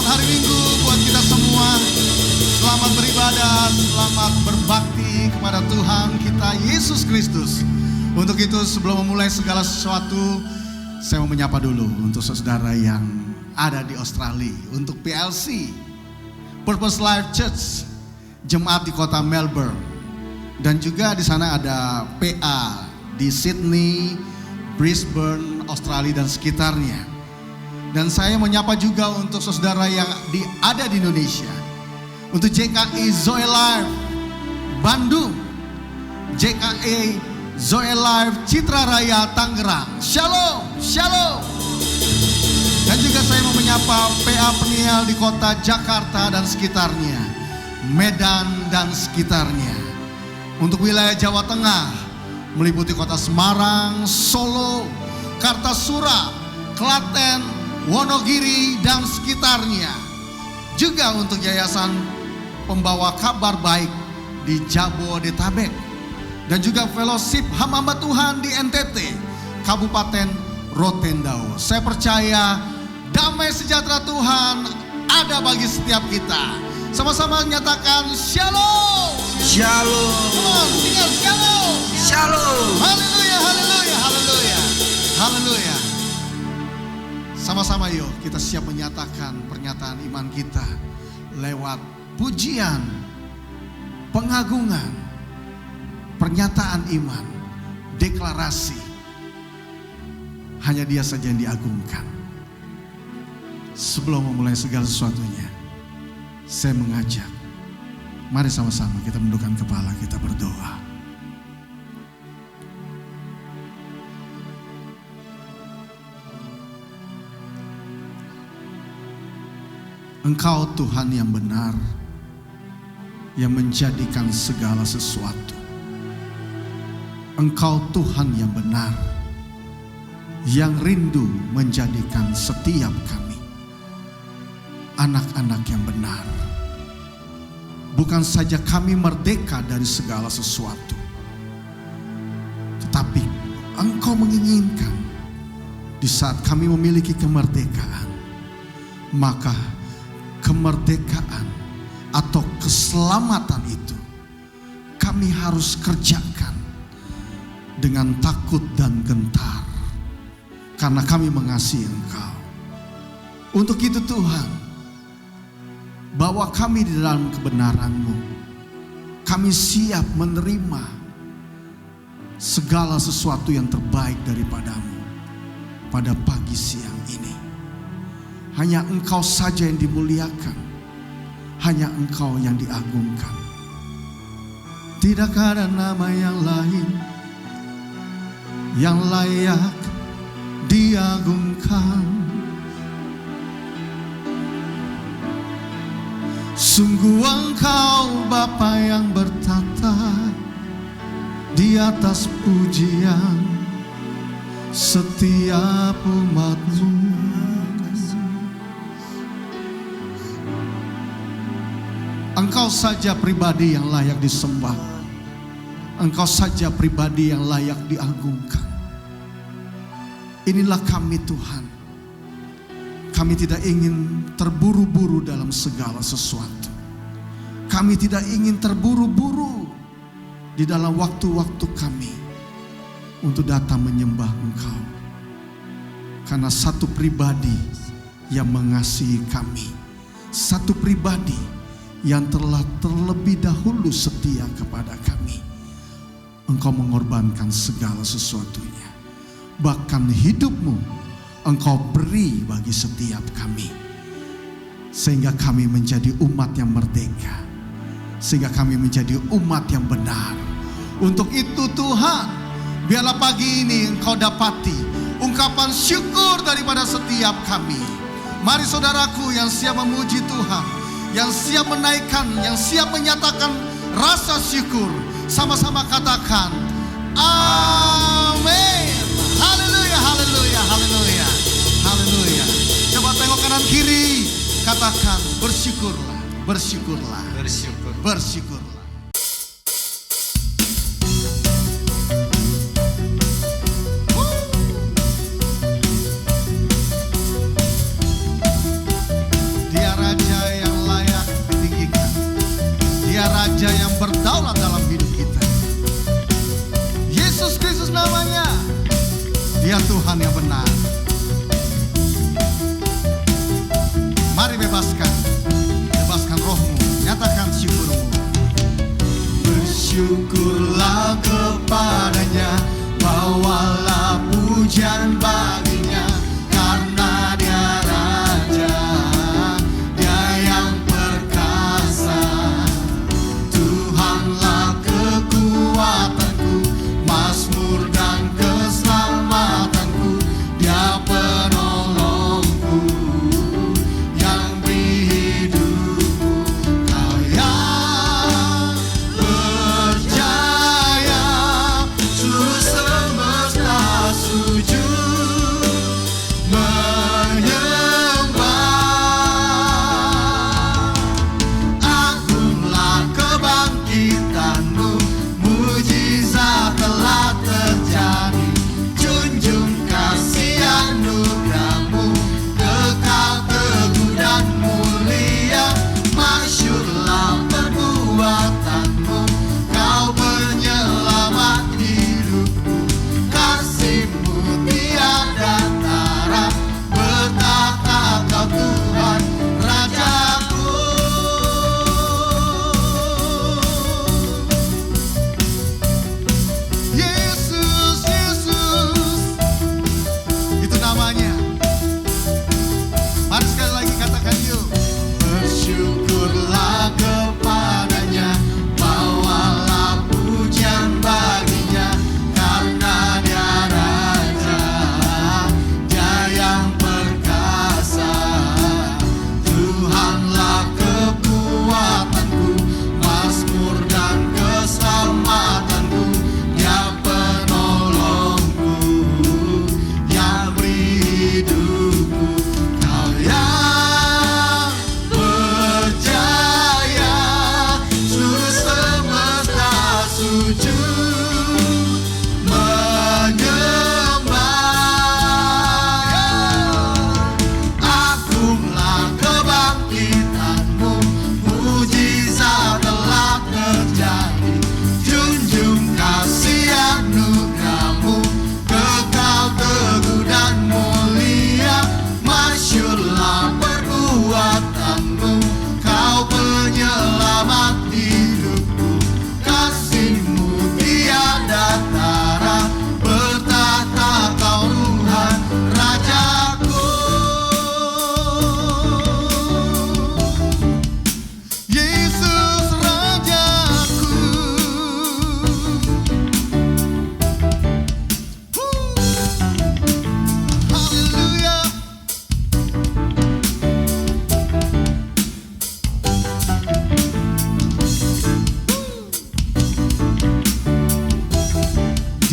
hari Minggu buat kita semua. Selamat beribadah, selamat berbakti kepada Tuhan kita Yesus Kristus. Untuk itu sebelum memulai segala sesuatu, saya mau menyapa dulu untuk saudara yang ada di Australia, untuk PLC, Purpose Life Church, jemaat di kota Melbourne. Dan juga di sana ada PA di Sydney, Brisbane, Australia dan sekitarnya. Dan saya menyapa juga untuk saudara yang ada di Indonesia. Untuk JKI Zoe Life Bandung, JKI Zoe Life Citra Raya Tangerang. Shalom, shalom. Dan juga saya mau menyapa PA Peniel di kota Jakarta dan sekitarnya, Medan dan sekitarnya. Untuk wilayah Jawa Tengah, meliputi kota Semarang, Solo, Kartasura, Klaten, Wonogiri dan sekitarnya. Juga untuk Yayasan Pembawa Kabar Baik di Jabodetabek. Dan juga Fellowship Hamba Tuhan di NTT, Kabupaten Rotendao. Saya percaya damai sejahtera Tuhan ada bagi setiap kita. Sama-sama menyatakan shalom. Shalom. Come on, tinggal shalom. Shalom. Haleluya, haleluya, haleluya, haleluya. Sama-sama yuk kita siap menyatakan pernyataan iman kita lewat pujian, pengagungan, pernyataan iman, deklarasi. Hanya Dia saja yang diagungkan. Sebelum memulai segala sesuatunya, saya mengajak, mari sama-sama kita menundukkan kepala, kita berdoa. Engkau Tuhan yang benar, yang menjadikan segala sesuatu. Engkau Tuhan yang benar, yang rindu menjadikan setiap kami anak-anak yang benar. Bukan saja kami merdeka dari segala sesuatu, tetapi Engkau menginginkan di saat kami memiliki kemerdekaan, maka kemerdekaan atau keselamatan itu kami harus kerjakan dengan takut dan gentar, karena kami mengasihi Engkau. Untuk itu Tuhan, bawa kami di dalam kebenaran-Mu. Kami siap menerima segala sesuatu yang terbaik daripada-Mu pada pagi siang ini. Hanya Engkau saja yang dimuliakan, hanya Engkau yang diagungkan. Tidak ada nama yang lain yang layak diagungkan. Sungguh Engkau Bapa yang bertata di atas pujian setiap umat-Mu. Engkau saja pribadi yang layak disembah. Engkau saja pribadi yang layak diagungkan. Inilah kami Tuhan. Kami tidak ingin terburu-buru dalam segala sesuatu. Kami tidak ingin terburu-buru di dalam waktu-waktu kami untuk datang menyembah Engkau. Karena satu pribadi yang mengasihi kami, satu pribadi yang telah terlebih dahulu setia kepada kami. Engkau mengorbankan segala sesuatunya. Bahkan hidup-Mu Engkau beri bagi setiap kami. Sehingga kami menjadi umat yang merdeka. Sehingga kami menjadi umat yang benar. Untuk itu Tuhan, biarlah pagi ini Engkau dapati ungkapan syukur daripada setiap kami. Mari saudaraku yang siap memuji Tuhan, yang siap menaikkan, yang siap menyatakan rasa syukur, sama-sama katakan amin. Haleluya, haleluya, haleluya, haleluya. Coba tengok kanan kiri, katakan bersyukurlah, bersyukurlah, Bersyukur. bersyukurlah. Di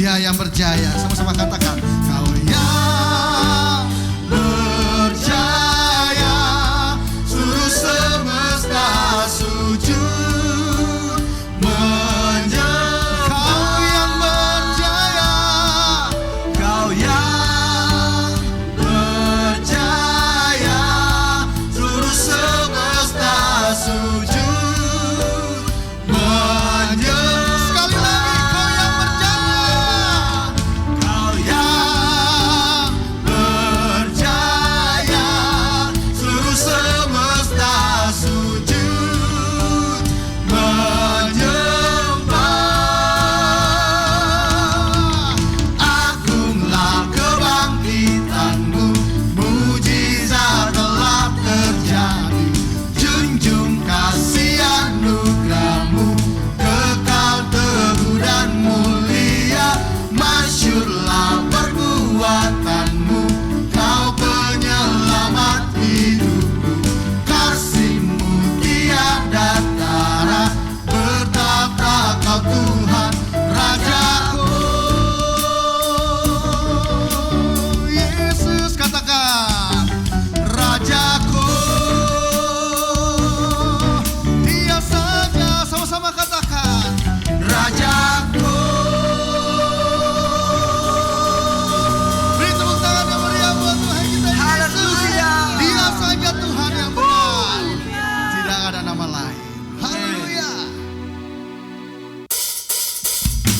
Dia yang berjaya. Sama-sama katakan, Kau yang berjaya, seluruh semesta sujud menyembah. Kau yang berjaya, Kau yang berjaya, seluruh semesta sujud menyembah. Sekali lagi, Kau yang berjaya, Kau yang berjaya, seluruh semesta sujud menyembah. Agunglah kebangkitan-Mu, mujizat telah terjadi. Junjung kasih anugerah-Mu, kekal teguh dan mulia. Masyurlah perbuatan-Mu, Kau penyelamat hidupku. Kasih-Mu tiada tara, bertahta Kau Tuhan Rajaku. Yesus, katakan, Rajaku. Dia saja, sama-sama katakan, Rajaku. Beri tepuk tangan yang meriah buat Tuhan kita Yesus. Haleluya. Dia saja Tuhan yang benar. Tidak ada nama lain. Haleluya.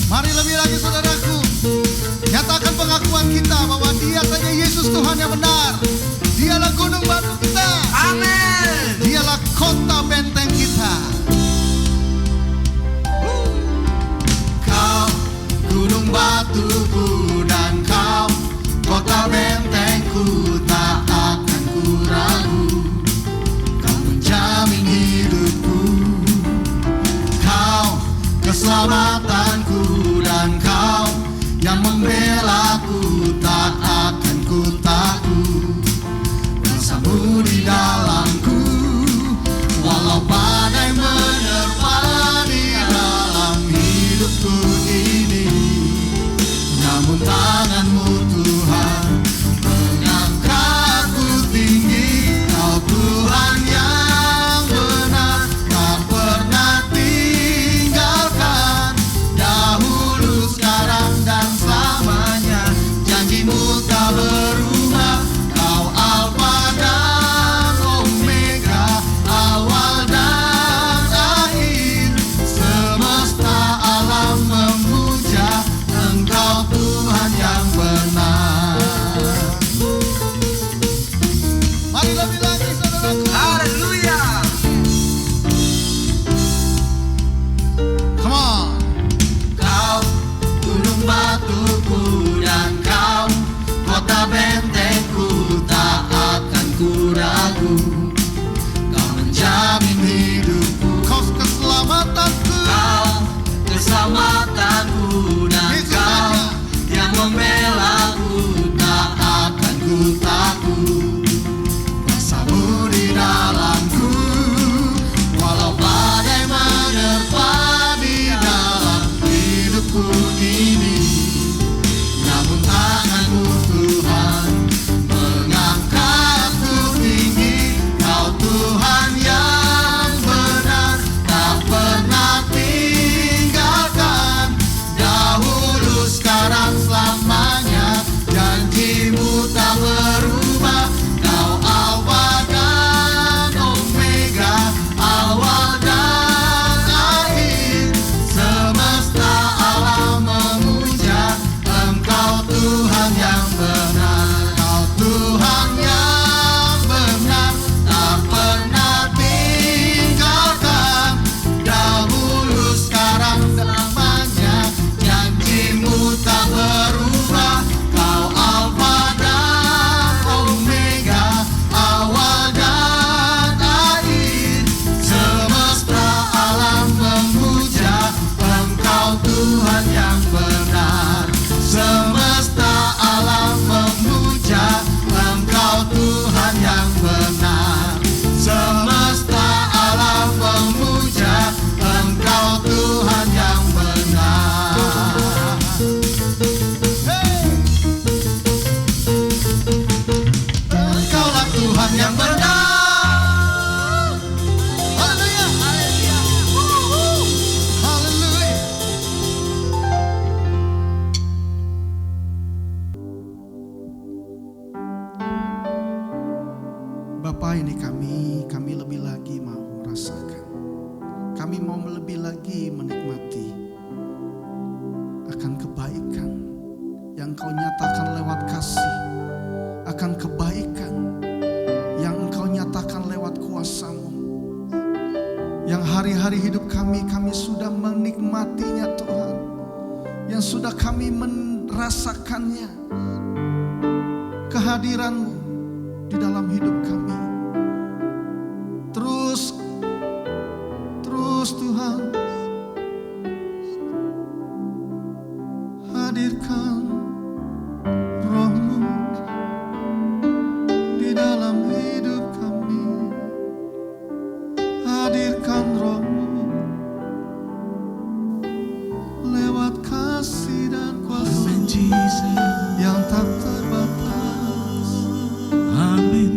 Mari lebih lagi saudaraku, nyatakan pengakuan kita bahwa Dia saja Yesus Tuhan yang benar. Dialah gunung batu kita. Amin. Dialah kota benteng kita. Kau gunung batuku dan Kau kota bentengku, tak akan ku ragu. Kau menjamin hidupku, Kau keselamatanku, dan Kau yang membelaku, tak akan ku takut. Kuasa-Mu di dalamku, walau badai menerpa di dalam hidupku ini. Namun tangan-Mu Tuhan mengangkatku tinggi. Kau Tuhan yang benar, tak pernah tinggalkan. Dahulu, sekarang, dan selamanya, janji-Mu tak berubah. Kau Alfa dan Omega, awal dan akhir. Semesta alam memuja Engkau Tuhan yang benar. Mari lebih lagi saudaraku. Haleluya. Come on. Kau gunung batuku dan Kau kota bentengku, tak akan ku ragu. Kau menjamin hidupku, Kau keselamatanku. Kau keselamatanku, dan Yesus Kau saja. yang membelaku, Tak akan ku takut. Kuasa-Mu di dalamku, walau badai menerpa di dalam hidupku ini. Namun tangan-Mu Tuhan mengangkatku tinggi. Kau Tuhan yang benar, tak pernah tinggalkan. lagi menikmati akan kebaikan yang Engkau nyatakan lewat kasih, akan kebaikan yang Engkau nyatakan lewat kuasa-Mu, yang hari-hari hidup kami sudah menikmatinya Tuhan, yang sudah kami merasakannya, kehadiran-Mu di dalam hidup kami. Terus Tuhan, hadirkan Roh-Mu di dalam hidup kami. Hadirkan Roh-Mu lewat kasih dan kuasa yang tak terbatas,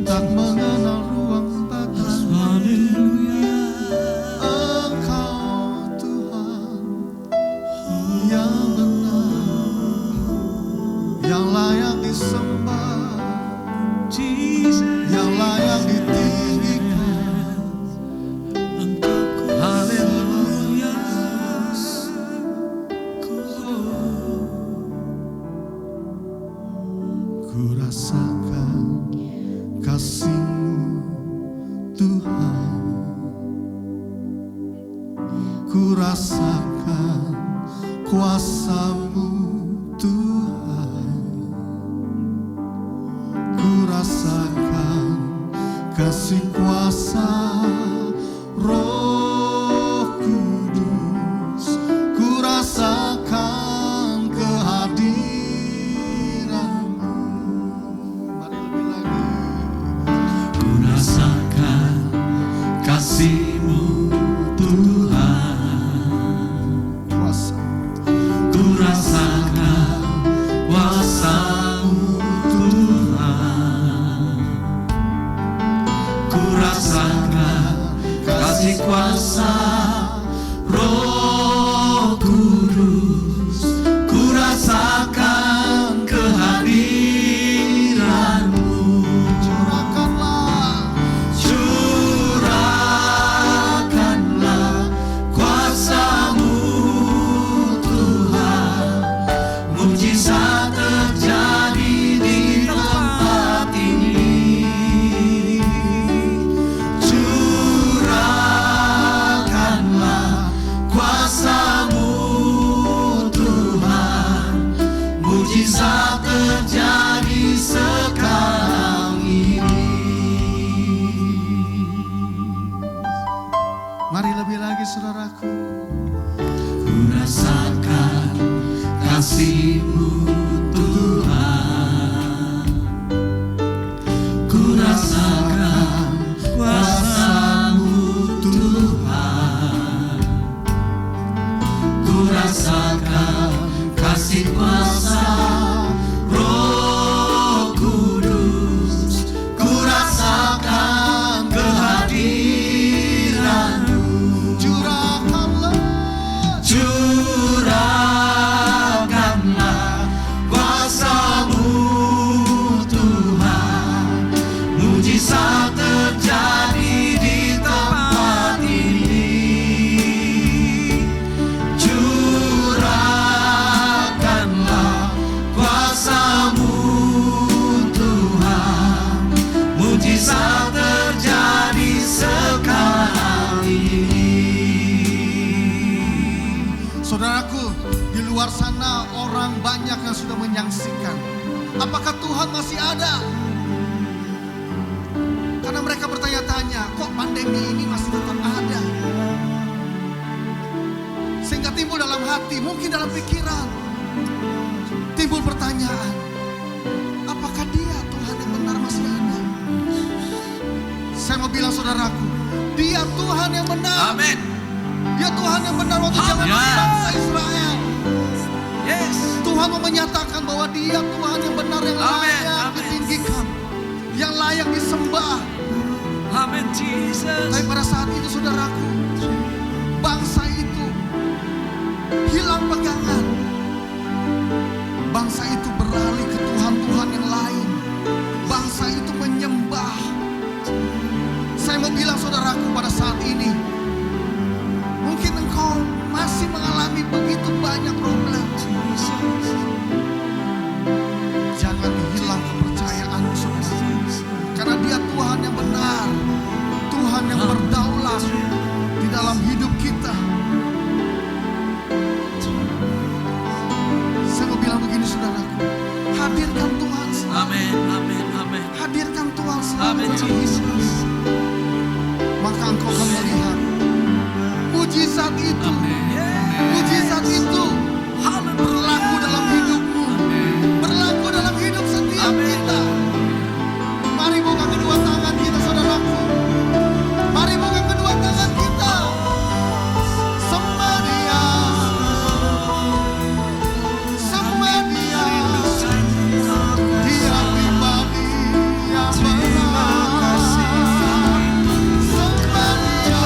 tak mengenal ruang batas. Engkau Tuhan yang benar, yang layak disembah, yang layak ditinggikan. Haleluya. Ku rasakan kasih-Mu Tuhan, ku rasakan kuasa-Mu Tuhan, ku rasakan kasih kuasa Roh Kudus, ku rasakan kehadiran-Mu. Mari lebih lagi. Ku rasakan kasih-Mu Tuhan, Kuasa, ku rasakan kuasa-Mu Tuhan, ku rasakan kasih kuasa Roh Kudus, ku rasakan kehadiran-Mu. curahkanlah Curahkanlah kuasa-Mu Tuhan, mukjizat terjadi di tempat ini. Curahkanlah kuasa-Mu Tuhan, mukjizat terjadi sekarang ini. Mari lebih lagi saudaraku. Ku rasakan kasih-Mu Tuhan, ku rasakan kuasa-Mu Tuhan, ku rasakan kasih kuasa Roh Kudus, ku rasakan kehadiran-Mu. Curahkanlah kuasa-Mu Tuhan, mukjizat terjadi di tempat ini. Curahkanlah kuasa-Mu Tuhan, mukjizat terjadi sekarang ini. Saudaraku, di luar sana orang banyak yang sudah menyaksikan. Apakah Tuhan masih ada? Karena mereka bertanya-tanya, kok pandemi ini masih tetap ada? Sehingga timbul dalam hati, mungkin dalam pikiran, timbul pertanyaan, apakah Dia Tuhan yang benar masih ada? Saya mau bilang saudaraku, Dia Tuhan yang benar. Amin. Dia Tuhan yang benar waktu zaman Amin. bangsa Israel. Yes. Tuhan mau menyatakan bahwa Dia Tuhan yang benar, yang Amin. layak Amin. ditinggikan, yang layak disembah. Amin, Jesus. Tapi pada saat itu saudaraku, bangsa itu hilang pegangan. Bangsa itu beralih ke Tuhan-Tuhan yang lain. Bangsa itu menyembah. Saya mau bilang saudaraku pada saat ini, mungkin engkau Engkau akan melihat mujizat itu. Mujizat itu berlaku dalam hidupmu, berlaku dalam hidup setiap kita. Mari buka kedua tangan kita, saudaraku. Mari buka kedua tangan kita. Sembah Dia, sembah Dia. Dia pribadi yang benar. Sembah Dia,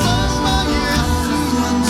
sembah Yesus.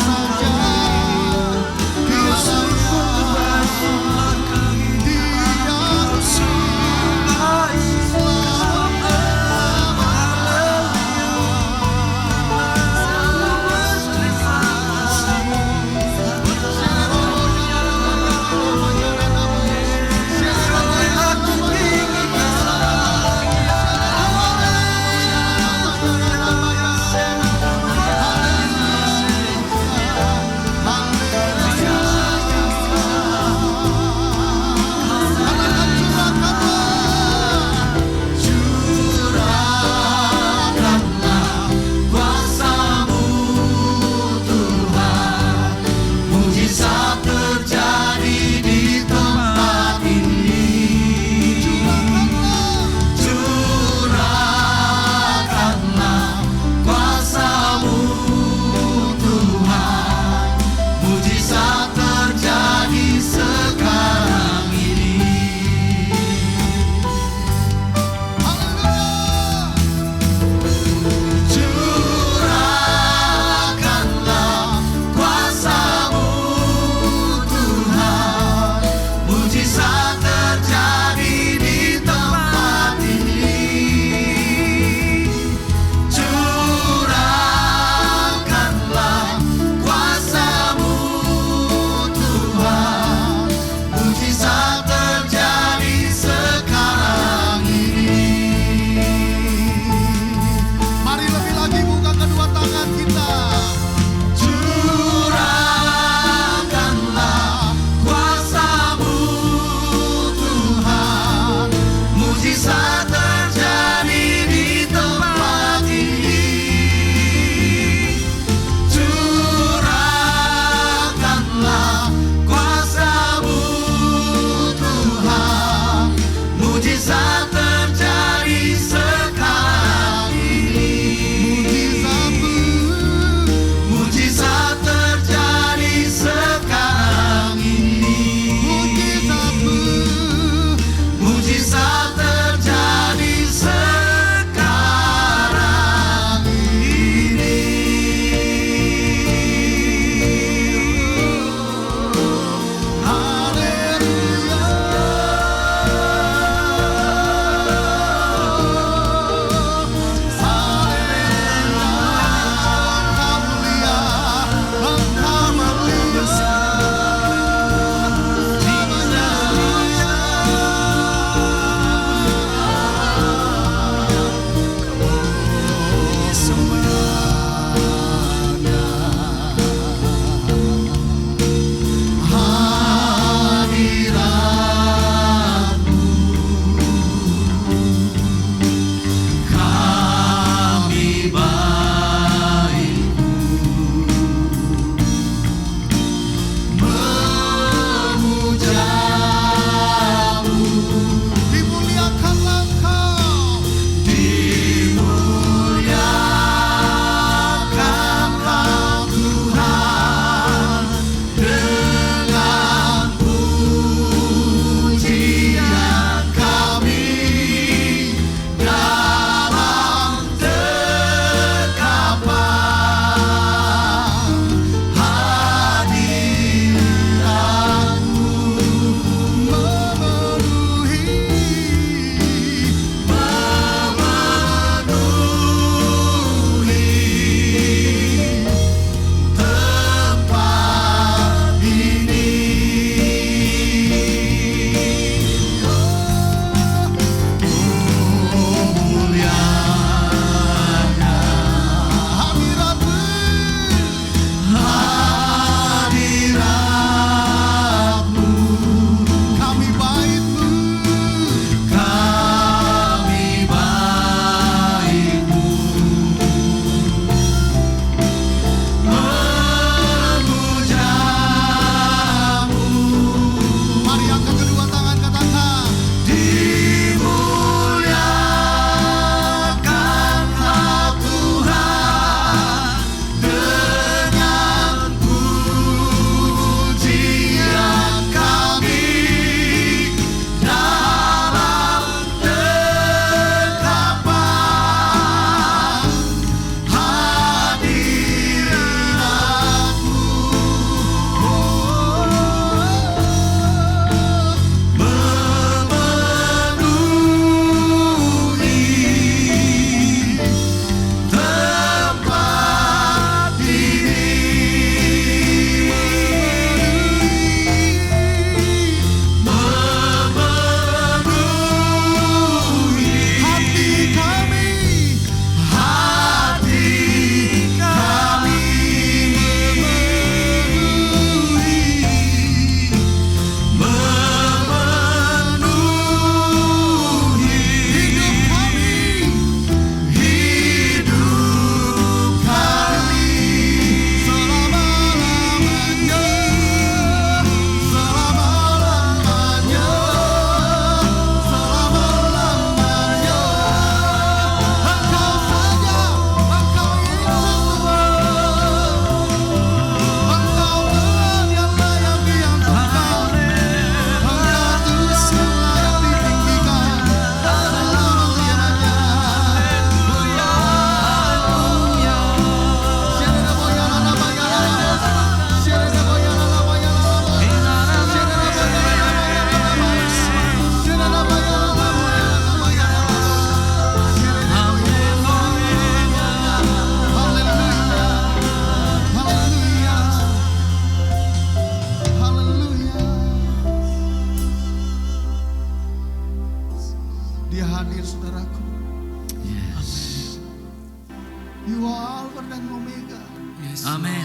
You are Alpha dan Omega. Yes, amen.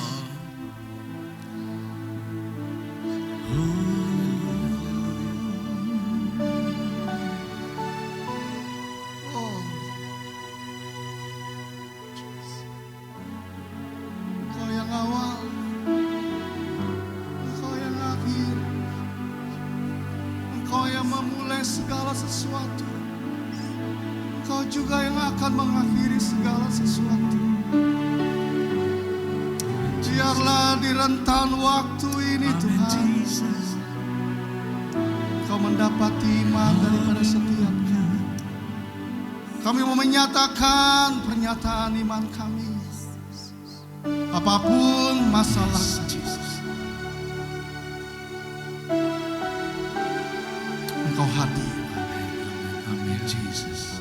Oh, Engkau yang awal, Engkau yang akhir, Engkau yang memulai segala sesuatu, Engkau juga yang akan mengakhiri segala sesuatu. Biarlah di rentan waktu ini Tuhan, Kau mendapati iman daripada setiap kami. Kami mau menyatakan pernyataan iman kami. Apapun masalah, Engkau hadir. Amin, Jesus.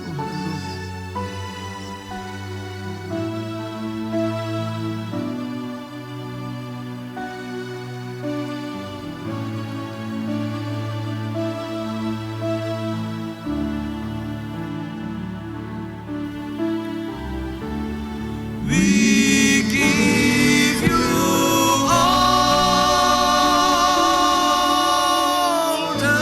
Oh, haleluya. We give you all the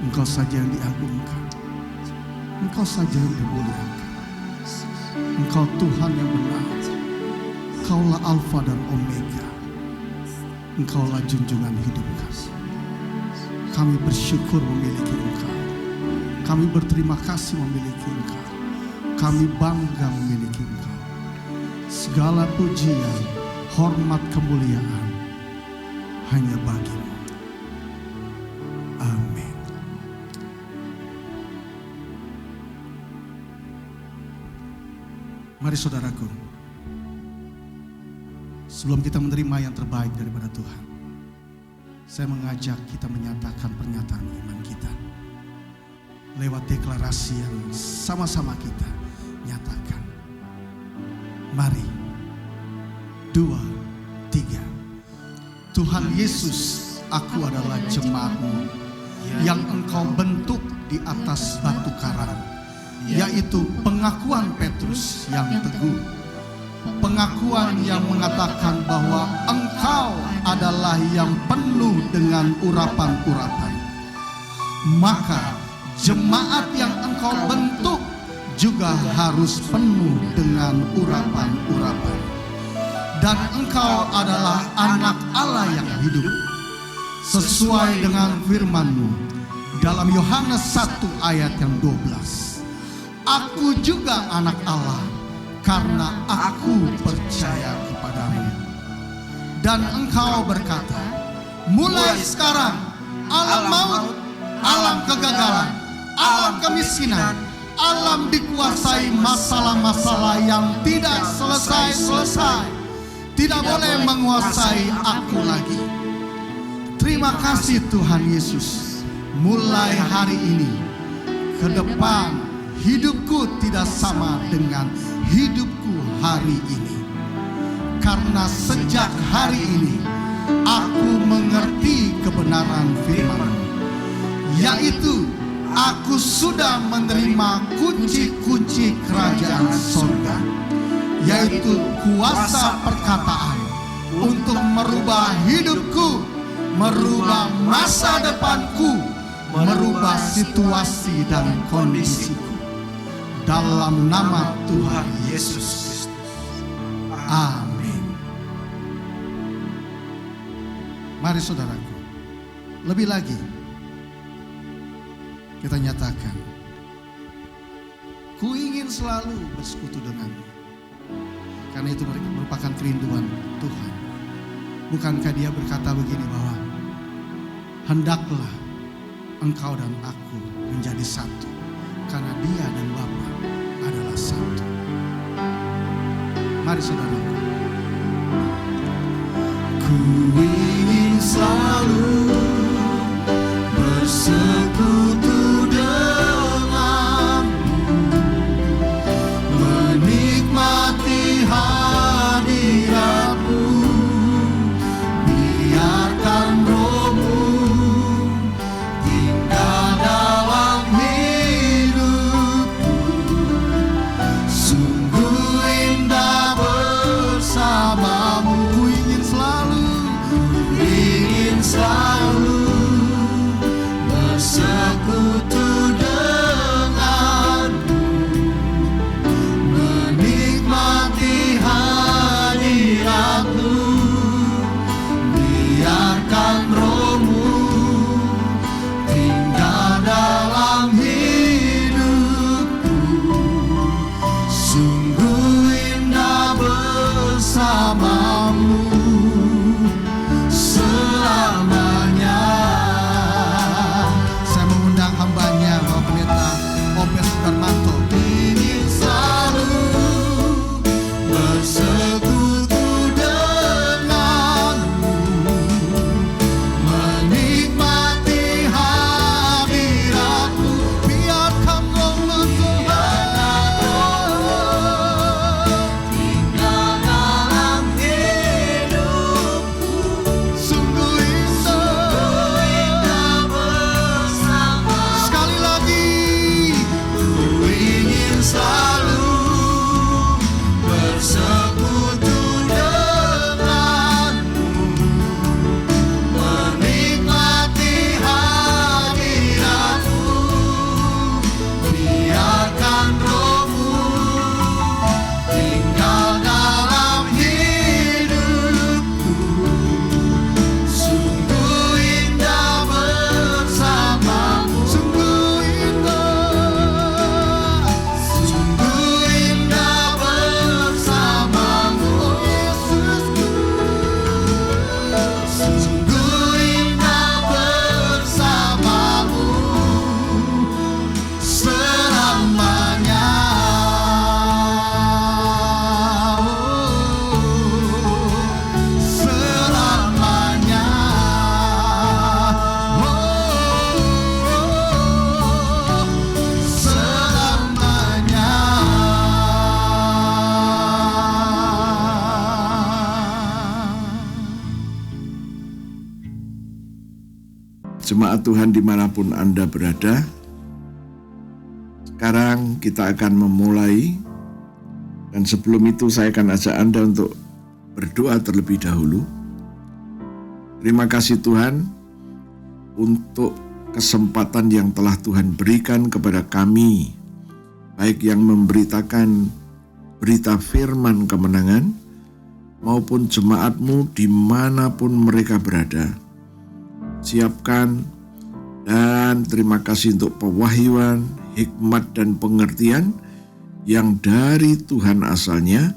Engkau saja yang diagungkan, Engkau saja yang dimuliakan. Engkau Tuhan yang benar, Engkaulah Alfa dan Omega, Engkaulah junjungan hidup kami. Kami bersyukur memiliki Engkau, kami berterima kasih memiliki Engkau, kami bangga memiliki Engkau. Segala pujian, hormat, kemuliaan hanya bagi-Mu. Amin. Mari saudaraku, sebelum kita menerima yang terbaik daripada Tuhan, saya mengajak kita menyatakan pernyataan iman kita lewat deklarasi yang sama-sama kita nyatakan. Mari, 2, 3. Tuhan Yesus, aku adalah jemaat-Mu yang Engkau bentuk di atas batu karang, yaitu pengakuan Petrus yang teguh, pengakuan yang mengatakan bahwa Engkau adalah yang penuh dengan urapan-urapan. Maka jemaat yang Engkau bentuk juga harus penuh dengan urapan-urapan. Dan Engkau adalah anak Allah yang hidup, sesuai dengan firman-Mu dalam Yohanes 1 ayat yang 12. Aku juga anak Allah karena aku percaya kepadamu. Dan Engkau berkata, mulai sekarang alam maut, alam kegagalan, alam kemiskinan, alam dikuasai masalah-masalah yang tidak selesai-selesai, tidak boleh menguasai aku lagi. Terima kasih Tuhan Yesus. Mulai hari ini ke depan, hidupku tidak sama dengan hidupku hari ini. Karena sejak hari ini aku mengerti kebenaran firman, yaitu aku sudah menerima kunci-kunci kerajaan surga, yaitu kuasa perkataan untuk merubah hidupku, merubah masa depanku, merubah situasi dan kondisiku. Dalam nama Tuhan Yesus Kristus. Amin. Mari saudaraku, lebih lagi kita nyatakan, ku ingin selalu bersekutu denganmu. Karena itu merupakan kerinduan Tuhan. Bukankah Dia berkata begini bahwa hendaklah engkau dan aku menjadi satu, karena Dia dan Bapa adalah satu. Mari saudaraku, ku ingin selalu bersekutu denganmu, menikmati hadiratmu, biarkan Roh-Mu tinggal dalam hidupku. Sungguh indah bersamamu. Ku ingin selalu bersekutu denganmu, menikmati hadiratmu, biarkan Roh-Mu tinggal dalam hidupku. Sungguh indah bersamamu selamanya. Saya mengundang hamba jemaat Tuhan dimanapun Anda berada, sekarang kita akan memulai, dan sebelum itu saya akan ajak Anda untuk berdoa terlebih dahulu. Terima kasih Tuhan untuk kesempatan yang telah Tuhan berikan kepada kami, baik yang memberitakan berita firman kemenangan, maupun jemaat-Mu dimanapun mereka berada. Siapkan dan terima kasih untuk pewahyuan, hikmat dan pengertian yang dari Tuhan asalnya,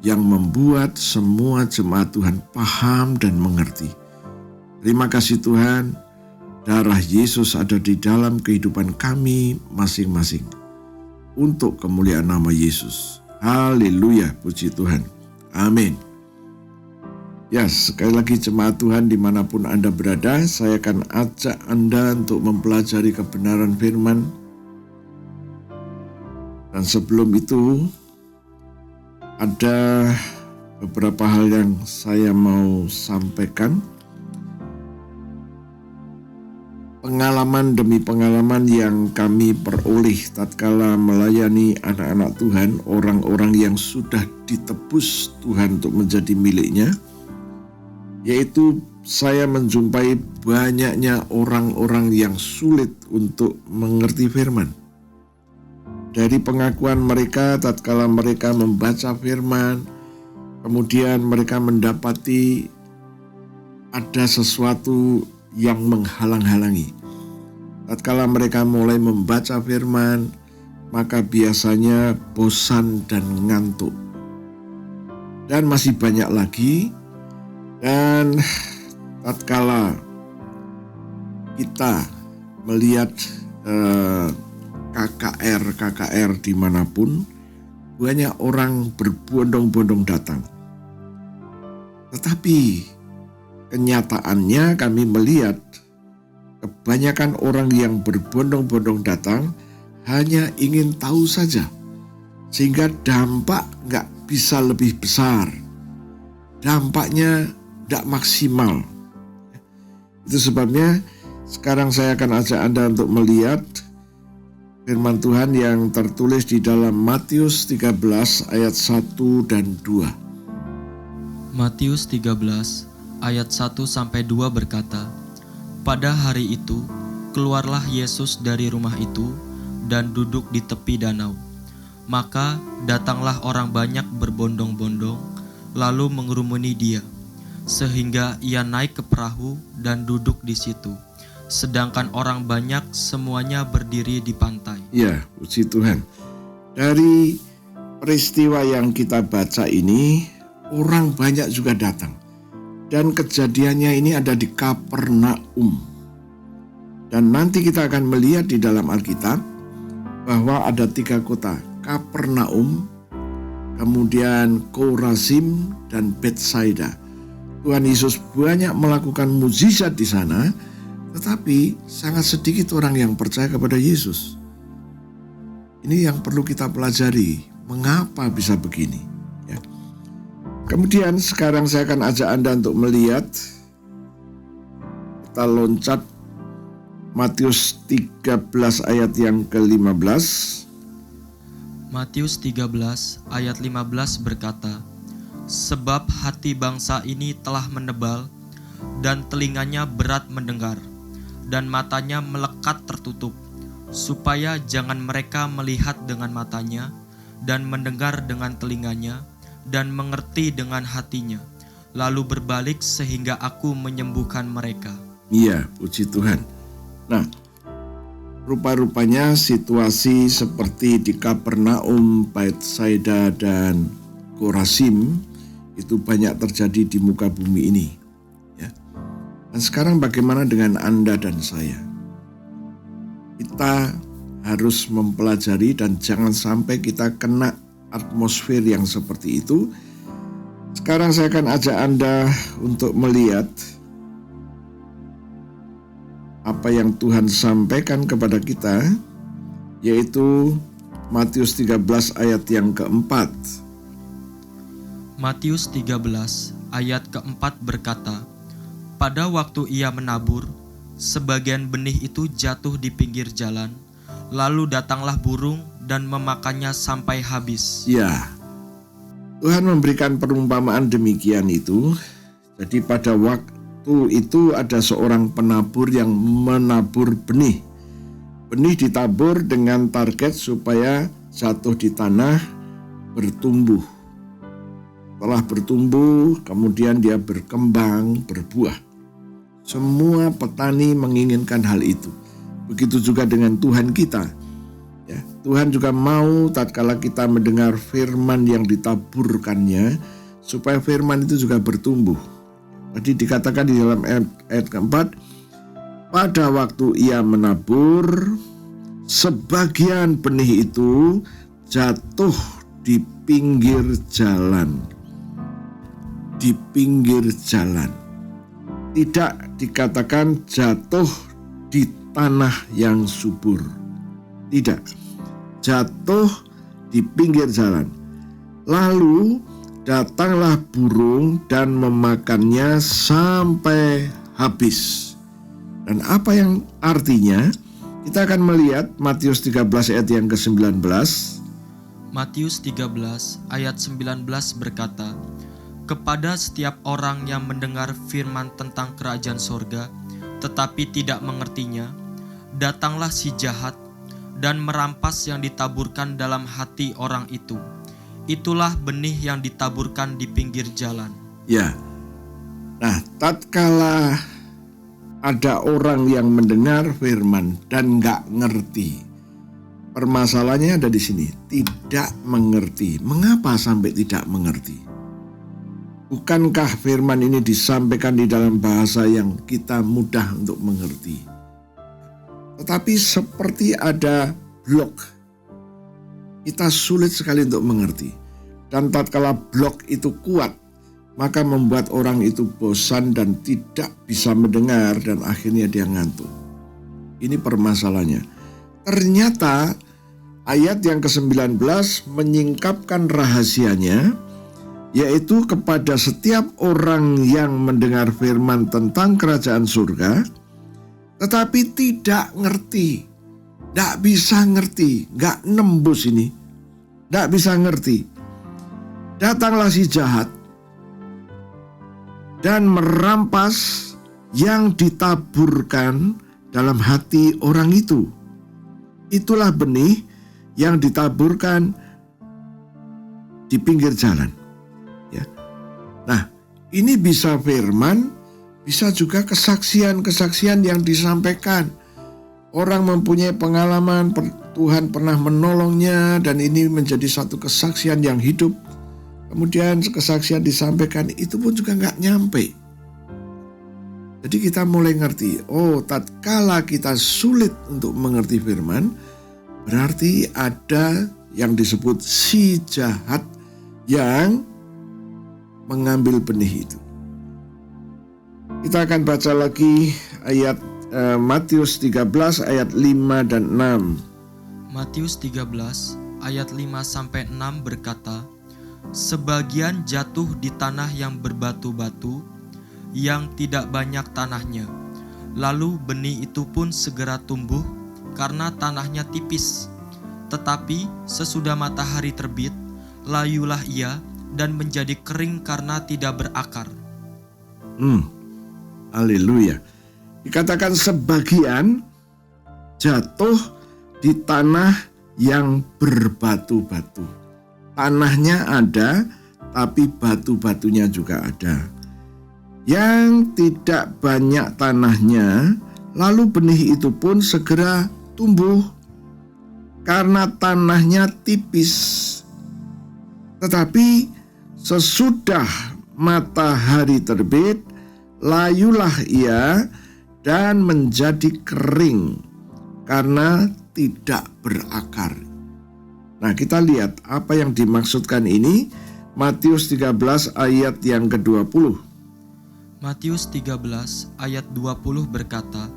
yang membuat semua jemaat Tuhan paham dan mengerti. Terima kasih Tuhan, darah Yesus ada di dalam kehidupan kami masing-masing. Untuk kemuliaan nama Yesus. Haleluya, puji Tuhan. Amin. Ya, sekali lagi jemaat Tuhan dimanapun Anda berada, saya akan ajak Anda untuk mempelajari kebenaran firman. Dan sebelum itu, ada beberapa hal yang saya mau sampaikan. Pengalaman demi pengalaman yang kami peroleh tatkala melayani anak-anak Tuhan, orang-orang yang sudah ditebus Tuhan untuk menjadi miliknya, yaitu saya menjumpai banyaknya orang-orang yang sulit untuk mengerti firman. Dari pengakuan mereka tatkala mereka membaca firman, kemudian mereka mendapati ada sesuatu yang menghalang-halangi. Tatkala mereka mulai membaca firman, maka biasanya bosan dan ngantuk. Dan masih banyak lagi. Dan tatkala kita melihat KKR dimanapun, banyak orang berbondong-bondong datang. Tetapi kenyataannya kami melihat kebanyakan orang yang berbondong-bondong datang hanya ingin tahu saja, sehingga dampak nggak bisa lebih besar. Dampaknya tidak maksimal. Itu sebabnya sekarang saya akan ajak Anda untuk melihat firman Tuhan yang tertulis di dalam Matius 13 ayat 1 dan 2. Matius 13 ayat 1-2 berkata, "Pada hari itu, keluarlah Yesus dari rumah itu dan duduk di tepi danau. Maka datanglah orang banyak berbondong-bondong, lalu mengerumuni dia, sehingga ia naik ke perahu dan duduk di situ, sedangkan orang banyak semuanya berdiri di pantai." Ya, puji Tuhan. Dari peristiwa yang kita baca ini, orang banyak juga datang. Dan kejadiannya ini ada di Kapernaum. Dan nanti kita akan melihat di dalam Alkitab bahwa ada 3 kota, Kapernaum, kemudian Korazim, dan Betsaida. Tuhan Yesus banyak melakukan mukjizat di sana, tetapi sangat sedikit orang yang percaya kepada Yesus. Ini yang perlu kita pelajari, mengapa bisa begini. Ya. Kemudian sekarang saya akan ajak Anda untuk melihat, kita loncat Matius 13 ayat yang ke-15. Matius 13 ayat 15 berkata, "Sebab hati bangsa ini telah menebal, dan telinganya berat mendengar, dan matanya melekat tertutup, supaya jangan mereka melihat dengan matanya, dan mendengar dengan telinganya, dan mengerti dengan hatinya, lalu berbalik sehingga aku menyembuhkan mereka." Iya, puji Tuhan. Nah, rupa-rupanya situasi seperti di Kapernaum, Betsaida, dan Korazim itu banyak terjadi di muka bumi ini. Ya. Dan sekarang bagaimana dengan Anda dan saya? Kita harus mempelajari dan jangan sampai kita kena atmosfer yang seperti itu. Sekarang saya akan ajak Anda untuk melihat apa yang Tuhan sampaikan kepada kita, yaitu Matius 13 ayat yang keempat. Matius 13 ayat keempat berkata, "Pada waktu ia menabur, sebagian benih itu jatuh di pinggir jalan, lalu datanglah burung dan memakannya sampai habis. Ya, Tuhan memberikan perumpamaan demikian itu. Jadi pada waktu itu ada seorang penabur yang menabur benih. Benih ditabur dengan target supaya jatuh di tanah, bertumbuh. Setelah bertumbuh, kemudian dia berkembang, berbuah. Semua petani menginginkan hal itu. Begitu juga dengan Tuhan kita. Ya, Tuhan juga mau tatkala kita mendengar firman yang ditaburkannya, supaya firman itu juga bertumbuh. Tadi dikatakan di dalam ayat keempat, pada waktu ia menabur, sebagian benih itu jatuh di pinggir jalan. Di pinggir jalan. Tidak dikatakan jatuh di tanah yang subur. Tidak, jatuh di pinggir jalan. Lalu datanglah burung dan memakannya sampai habis. Dan apa yang artinya? Kita akan melihat Matius 13 ayat yang ke-19. Matius 13 ayat 19 berkata, kepada setiap orang yang mendengar firman tentang kerajaan sorga, tetapi tidak mengertinya, datanglah si jahat dan merampas yang ditaburkan dalam hati orang itu. Itulah benih yang ditaburkan di pinggir jalan. Ya, nah tatkala ada orang yang mendengar firman dan gak ngerti, permasalahannya ada di sini, tidak mengerti. Mengapa sampai tidak mengerti? Bukankah firman ini disampaikan di dalam bahasa yang kita mudah untuk mengerti? Tetapi seperti ada blok. Kita sulit sekali untuk mengerti. Dan tatkala blok itu kuat, maka membuat orang itu bosan dan tidak bisa mendengar dan akhirnya dia ngantuk. Ini permasalahannya. Ternyata ayat yang ke-19 menyingkapkan rahasianya, yaitu kepada setiap orang yang mendengar firman tentang kerajaan surga, tetapi tidak ngerti, tidak bisa ngerti, gak nembus ini, tidak bisa ngerti. Datanglah si jahat dan merampas yang ditaburkan dalam hati orang itu. Itulah benih yang ditaburkan di pinggir jalan. Ya. Nah, ini bisa firman, bisa juga kesaksian-kesaksian yang disampaikan. Orang mempunyai pengalaman, Tuhan pernah menolongnya, dan ini menjadi satu kesaksian yang hidup. Kemudian kesaksian disampaikan, itu pun juga nggak nyampe. Jadi kita mulai ngerti, oh tatkala kita sulit untuk mengerti firman, berarti ada yang disebut si jahat yang mengambil benih itu. Kita akan baca lagi ayat Matius 13 ayat 5 dan 6. Matius 13 ayat 5-6 berkata, sebagian jatuh di tanah yang berbatu-batu, yang tidak banyak tanahnya. Lalu benih itu pun segera tumbuh karena tanahnya tipis. Tetapi sesudah matahari terbit, layulah ia dan menjadi kering karena tidak berakar. Haleluya. Dikatakan sebagian jatuh di tanah yang berbatu-batu. Tanahnya ada, tapi batu-batunya juga ada. Yang tidak banyak tanahnya, lalu benih itu pun segera tumbuh karena tanahnya tipis. Tetapi sesudah matahari terbit, layulah ia dan menjadi kering karena tidak berakar. Nah, kita lihat apa yang dimaksudkan ini. Matius 13 ayat yang ke-20. Matius 13 ayat 20 berkata,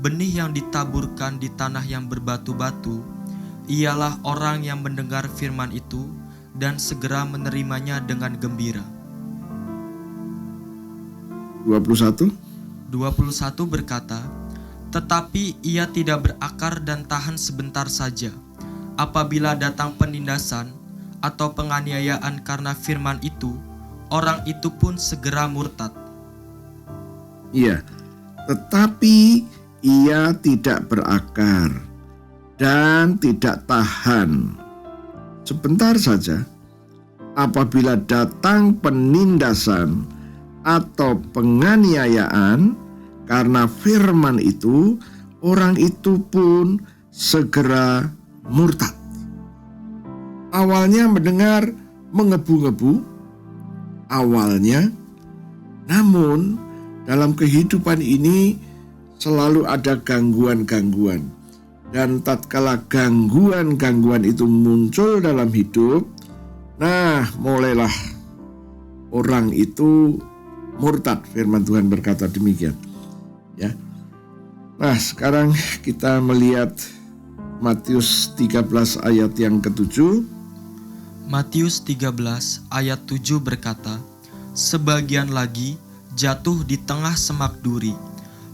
benih yang ditaburkan di tanah yang berbatu-batu, ialah orang yang mendengar firman itu dan segera menerimanya dengan gembira. 21. 21 berkata, "Tetapi ia tidak berakar dan tahan sebentar saja. Apabila datang penindasan atau penganiayaan karena firman itu, orang itu pun segera murtad." Iya, tetapi ia tidak berakar dan tidak tahan sebentar saja. Apabila datang penindasan atau penganiayaan karena firman itu, orang itu pun segera murtad. Awalnya mendengar mengebu-ngebu, namun dalam kehidupan ini selalu ada gangguan-gangguan. Dan tatkala gangguan-gangguan itu muncul dalam hidup, mulailah orang itu murtad. Firman Tuhan berkata demikian. Ya. Nah, sekarang kita melihat Matius 13 ayat yang ke-7. Matius 13 ayat 7 berkata, "Sebagian lagi jatuh di tengah semak duri,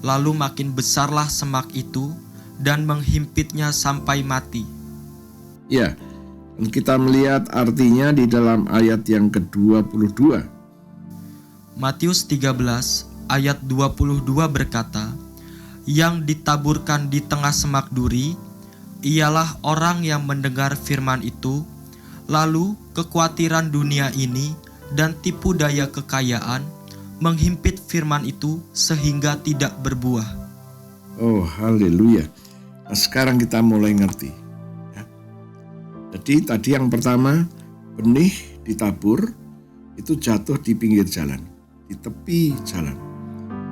lalu makin besarlah semak itu dan menghimpitnya sampai mati." Ya, dan kita melihat artinya di dalam ayat yang ke-22. Matius 13 ayat 22 berkata, "Yang ditaburkan di tengah semak duri ialah orang yang mendengar firman itu, lalu kekhawatiran dunia ini dan tipu daya kekayaan menghimpit firman itu sehingga tidak berbuah." Oh, haleluya. Nah, sekarang kita mulai ngerti. Ya. Jadi tadi yang pertama, benih ditabur itu jatuh di pinggir jalan, di tepi jalan.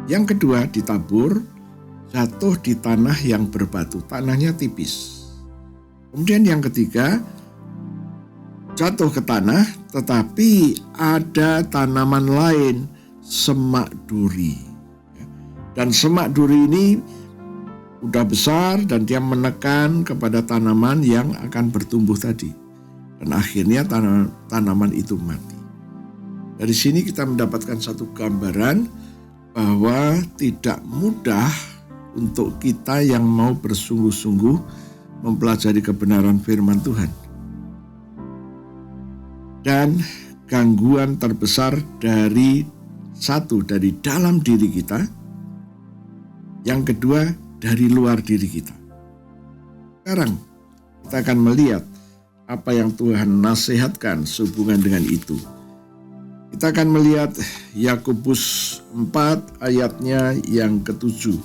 Yang kedua, ditabur jatuh di tanah yang berbatu, tanahnya tipis. Kemudian yang ketiga, jatuh ke tanah tetapi ada tanaman lain, semak duri. Dan semak duri ini udah besar dan dia menekan kepada tanaman yang akan bertumbuh tadi. Dan akhirnya tanaman itu mati. Dari sini kita mendapatkan satu gambaran bahwa tidak mudah untuk kita yang mau bersungguh-sungguh mempelajari kebenaran firman Tuhan. Dan gangguan terbesar dari dalam diri kita, yang kedua dari luar diri kita. Sekarang kita akan melihat apa yang Tuhan nasihatkan sehubungan dengan itu. Kita akan melihat Yakobus 4 ayatnya yang ke-7.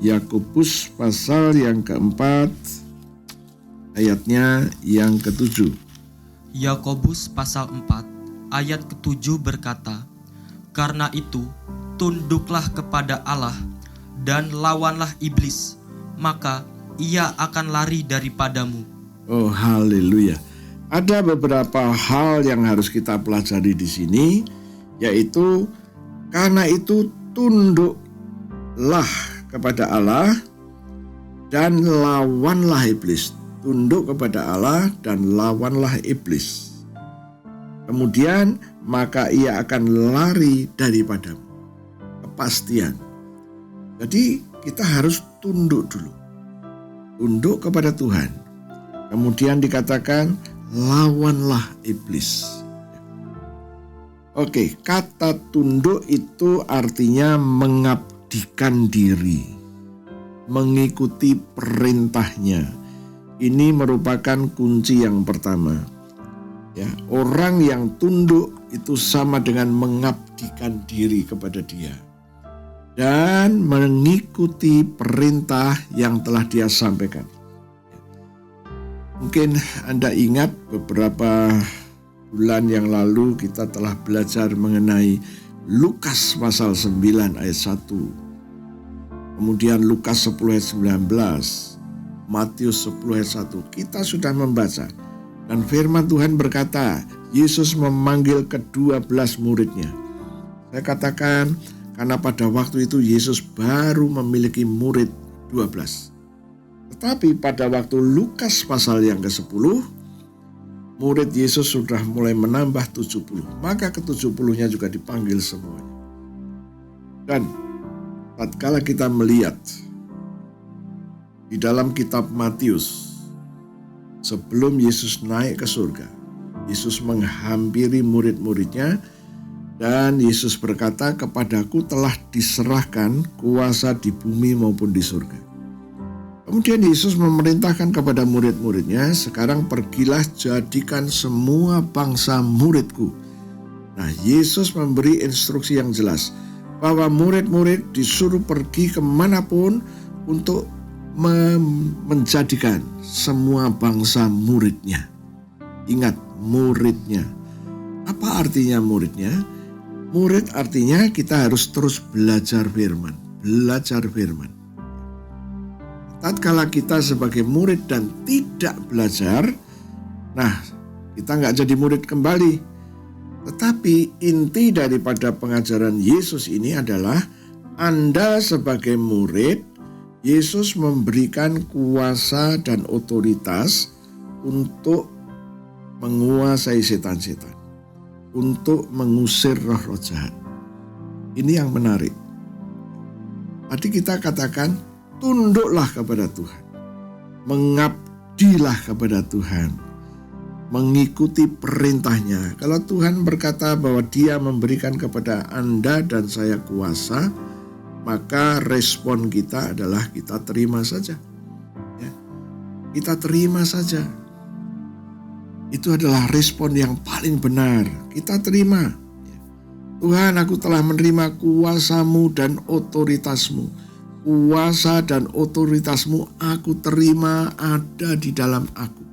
Yakobus pasal yang ke-4 ayatnya yang ke-7. Yakobus pasal 4 ayat ke-7 berkata, "Karena itu tunduklah kepada Allah dan lawanlah iblis, maka ia akan lari daripadamu." Oh, haleluya. Ada beberapa hal yang harus kita pelajari di sini, yaitu karena itu tunduklah kepada Allah dan lawanlah iblis. Tunduk kepada Allah dan lawanlah iblis. Kemudian maka ia akan lari daripadamu. Kepastian. Jadi kita harus tunduk dulu. Tunduk kepada Tuhan. Kemudian dikatakan lawanlah iblis. Oke, kata tunduk itu artinya mengabdikan diri, mengikuti perintahnya. Ini merupakan kunci yang pertama. Ya, orang yang tunduk itu sama dengan mengabdikan diri kepada Dia dan mengikuti perintah yang telah Dia sampaikan. Mungkin Anda ingat beberapa bulan yang lalu kita telah belajar mengenai Lukas pasal 9 ayat 1. Kemudian Lukas 10 ayat 19. Matius 10 ayat 1. Kita sudah membaca. Dan firman Tuhan berkata, Yesus memanggil ke-12 muridnya. Saya katakan, karena pada waktu itu Yesus baru memiliki murid 12. Tetapi pada waktu Lukas pasal yang ke-10, murid Yesus sudah mulai menambah 70. Maka ke-70-nya juga dipanggil semuanya. Dan tatkala kita melihat di dalam kitab Matius, sebelum Yesus naik ke surga, Yesus menghampiri murid-muridnya dan Yesus berkata, "Kepadaku telah diserahkan kuasa di bumi maupun di surga." Kemudian Yesus memerintahkan kepada murid-muridnya, "Sekarang pergilah jadikan semua bangsa muridku." Nah, Yesus memberi instruksi yang jelas bahwa murid-murid disuruh pergi kemanapun untuk menjadikan semua bangsa muridnya. Ingat, muridnya. Apa artinya muridnya? Murid artinya kita harus terus belajar firman. Belajar firman. Tatkala kita sebagai murid dan tidak belajar, nah kita nggak jadi murid kembali. Tetapi inti daripada pengajaran Yesus ini adalah Anda sebagai murid, Yesus memberikan kuasa dan otoritas untuk menguasai setan-setan, untuk mengusir roh-roh jahat. Ini yang menarik. Tadi kita katakan, tunduklah kepada Tuhan, mengabdilah kepada Tuhan, mengikuti perintahnya. Kalau Tuhan berkata bahwa Dia memberikan kepada Anda dan saya kuasa, maka respon kita adalah kita terima saja. Ya. Kita terima saja. Itu adalah respon yang paling benar. Kita terima. Ya. Tuhan, aku telah menerima kuasa-Mu dan otoritas-Mu. Kuasa dan otoritas-Mu aku terima ada di dalam aku.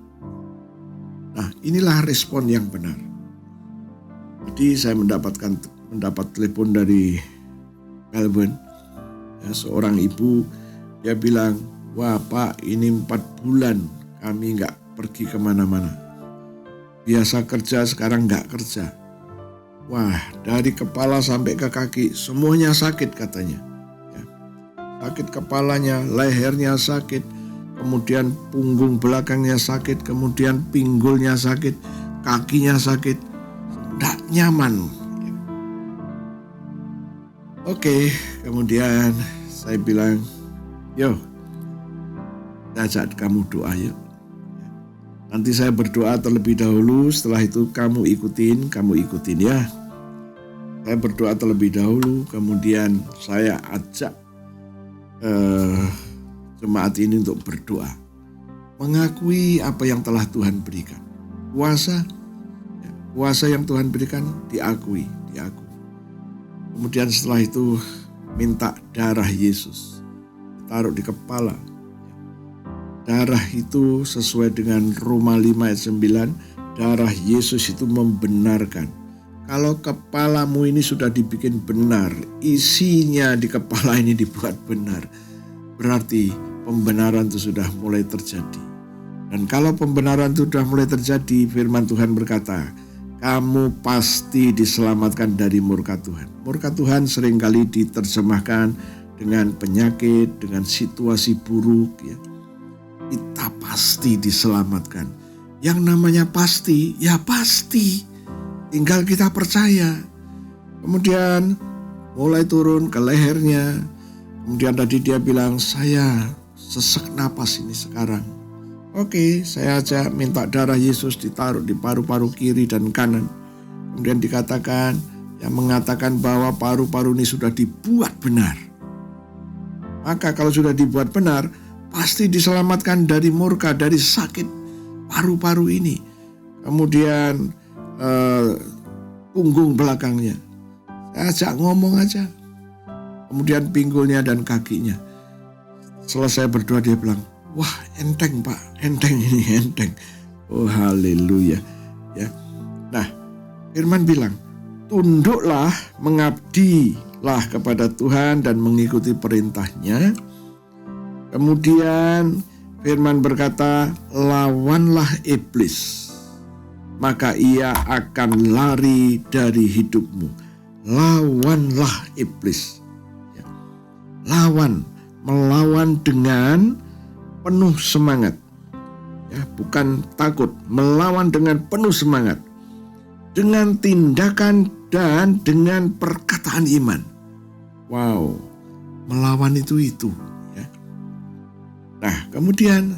Nah, inilah respon yang benar. Jadi saya mendapat telepon dari Melbourne. Ya, seorang ibu, dia bilang, "Wah Pak, ini 4 bulan kami nggak pergi kemana-mana. Biasa kerja, sekarang nggak kerja. Wah, dari kepala sampai ke kaki, semuanya sakit," katanya. Ya, sakit kepalanya, lehernya sakit, kemudian punggung belakangnya sakit, kemudian pinggulnya sakit, kakinya sakit, nggak nyaman. Oke, kemudian saya bilang, "Yo, saya ajak kamu doa yuk. Nanti saya berdoa terlebih dahulu, setelah itu kamu ikutin ya." Saya berdoa terlebih dahulu, kemudian saya ajak jemaat ini untuk berdoa. Mengakui apa yang telah Tuhan berikan. Kuasa yang Tuhan berikan diakui. Kemudian setelah itu minta darah Yesus, taruh di kepala. Darah itu sesuai dengan Roma 5 ayat 9, darah Yesus itu membenarkan. Kalau kepalamu ini sudah dibikin benar, isinya di kepala ini dibuat benar, berarti pembenaran itu sudah mulai terjadi. Dan kalau pembenaran itu sudah mulai terjadi, firman Tuhan berkata, kamu pasti diselamatkan dari murka Tuhan. Murka Tuhan seringkali diterjemahkan dengan penyakit, dengan situasi buruk. Ya. Kita pasti diselamatkan. Yang namanya pasti, ya pasti. Tinggal kita percaya. Kemudian mulai turun ke lehernya. Kemudian tadi dia bilang, saya sesek napas ini sekarang. Oke, saya aja minta darah Yesus ditaruh di paru-paru kiri dan kanan. Kemudian dikatakan, yang mengatakan bahwa paru-paru ini sudah dibuat benar. Maka kalau sudah dibuat benar, pasti diselamatkan dari murka, dari sakit paru-paru ini. Kemudian punggung belakangnya. Saya ajak ngomong aja. Kemudian pinggulnya dan kakinya. Selesai berdoa dia bilang, wah enteng Pak, enteng ini enteng. Oh haleluya. Ya. Nah, firman bilang, tunduklah, mengabdilah kepada Tuhan dan mengikuti perintahnya. Kemudian firman berkata, lawanlah iblis, maka ia akan lari dari hidupmu. Lawanlah iblis. Ya. Melawan dengan penuh semangat. Ya, bukan takut, melawan dengan penuh semangat. Dengan tindakan dan dengan perkataan iman. Wow. melawan itu ya. Nah, kemudian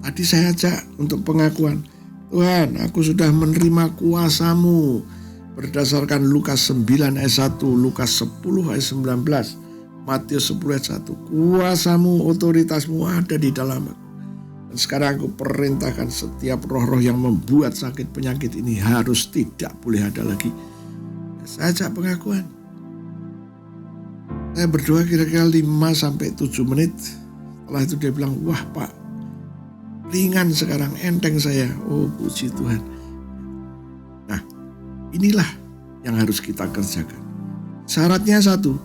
tadi saya ajak untuk pengakuan, Tuhan, aku sudah menerima kuasa-Mu berdasarkan Lukas 9 ayat 1, Lukas 10 ayat 19, Matius 10 ayat 1. Kuasa-Mu, otoritas-Mu ada di dalam aku. Dan sekarang aku perintahkan setiap roh-roh yang membuat sakit penyakit ini harus tidak boleh ada lagi. Saya ajak pengakuan. Saya berdoa kira-kira 5-7 menit. Setelah itu dia bilang, wah Pak, ringan sekarang, enteng saya. Oh puji Tuhan. Nah, inilah yang harus kita kerjakan. Syaratnya satu,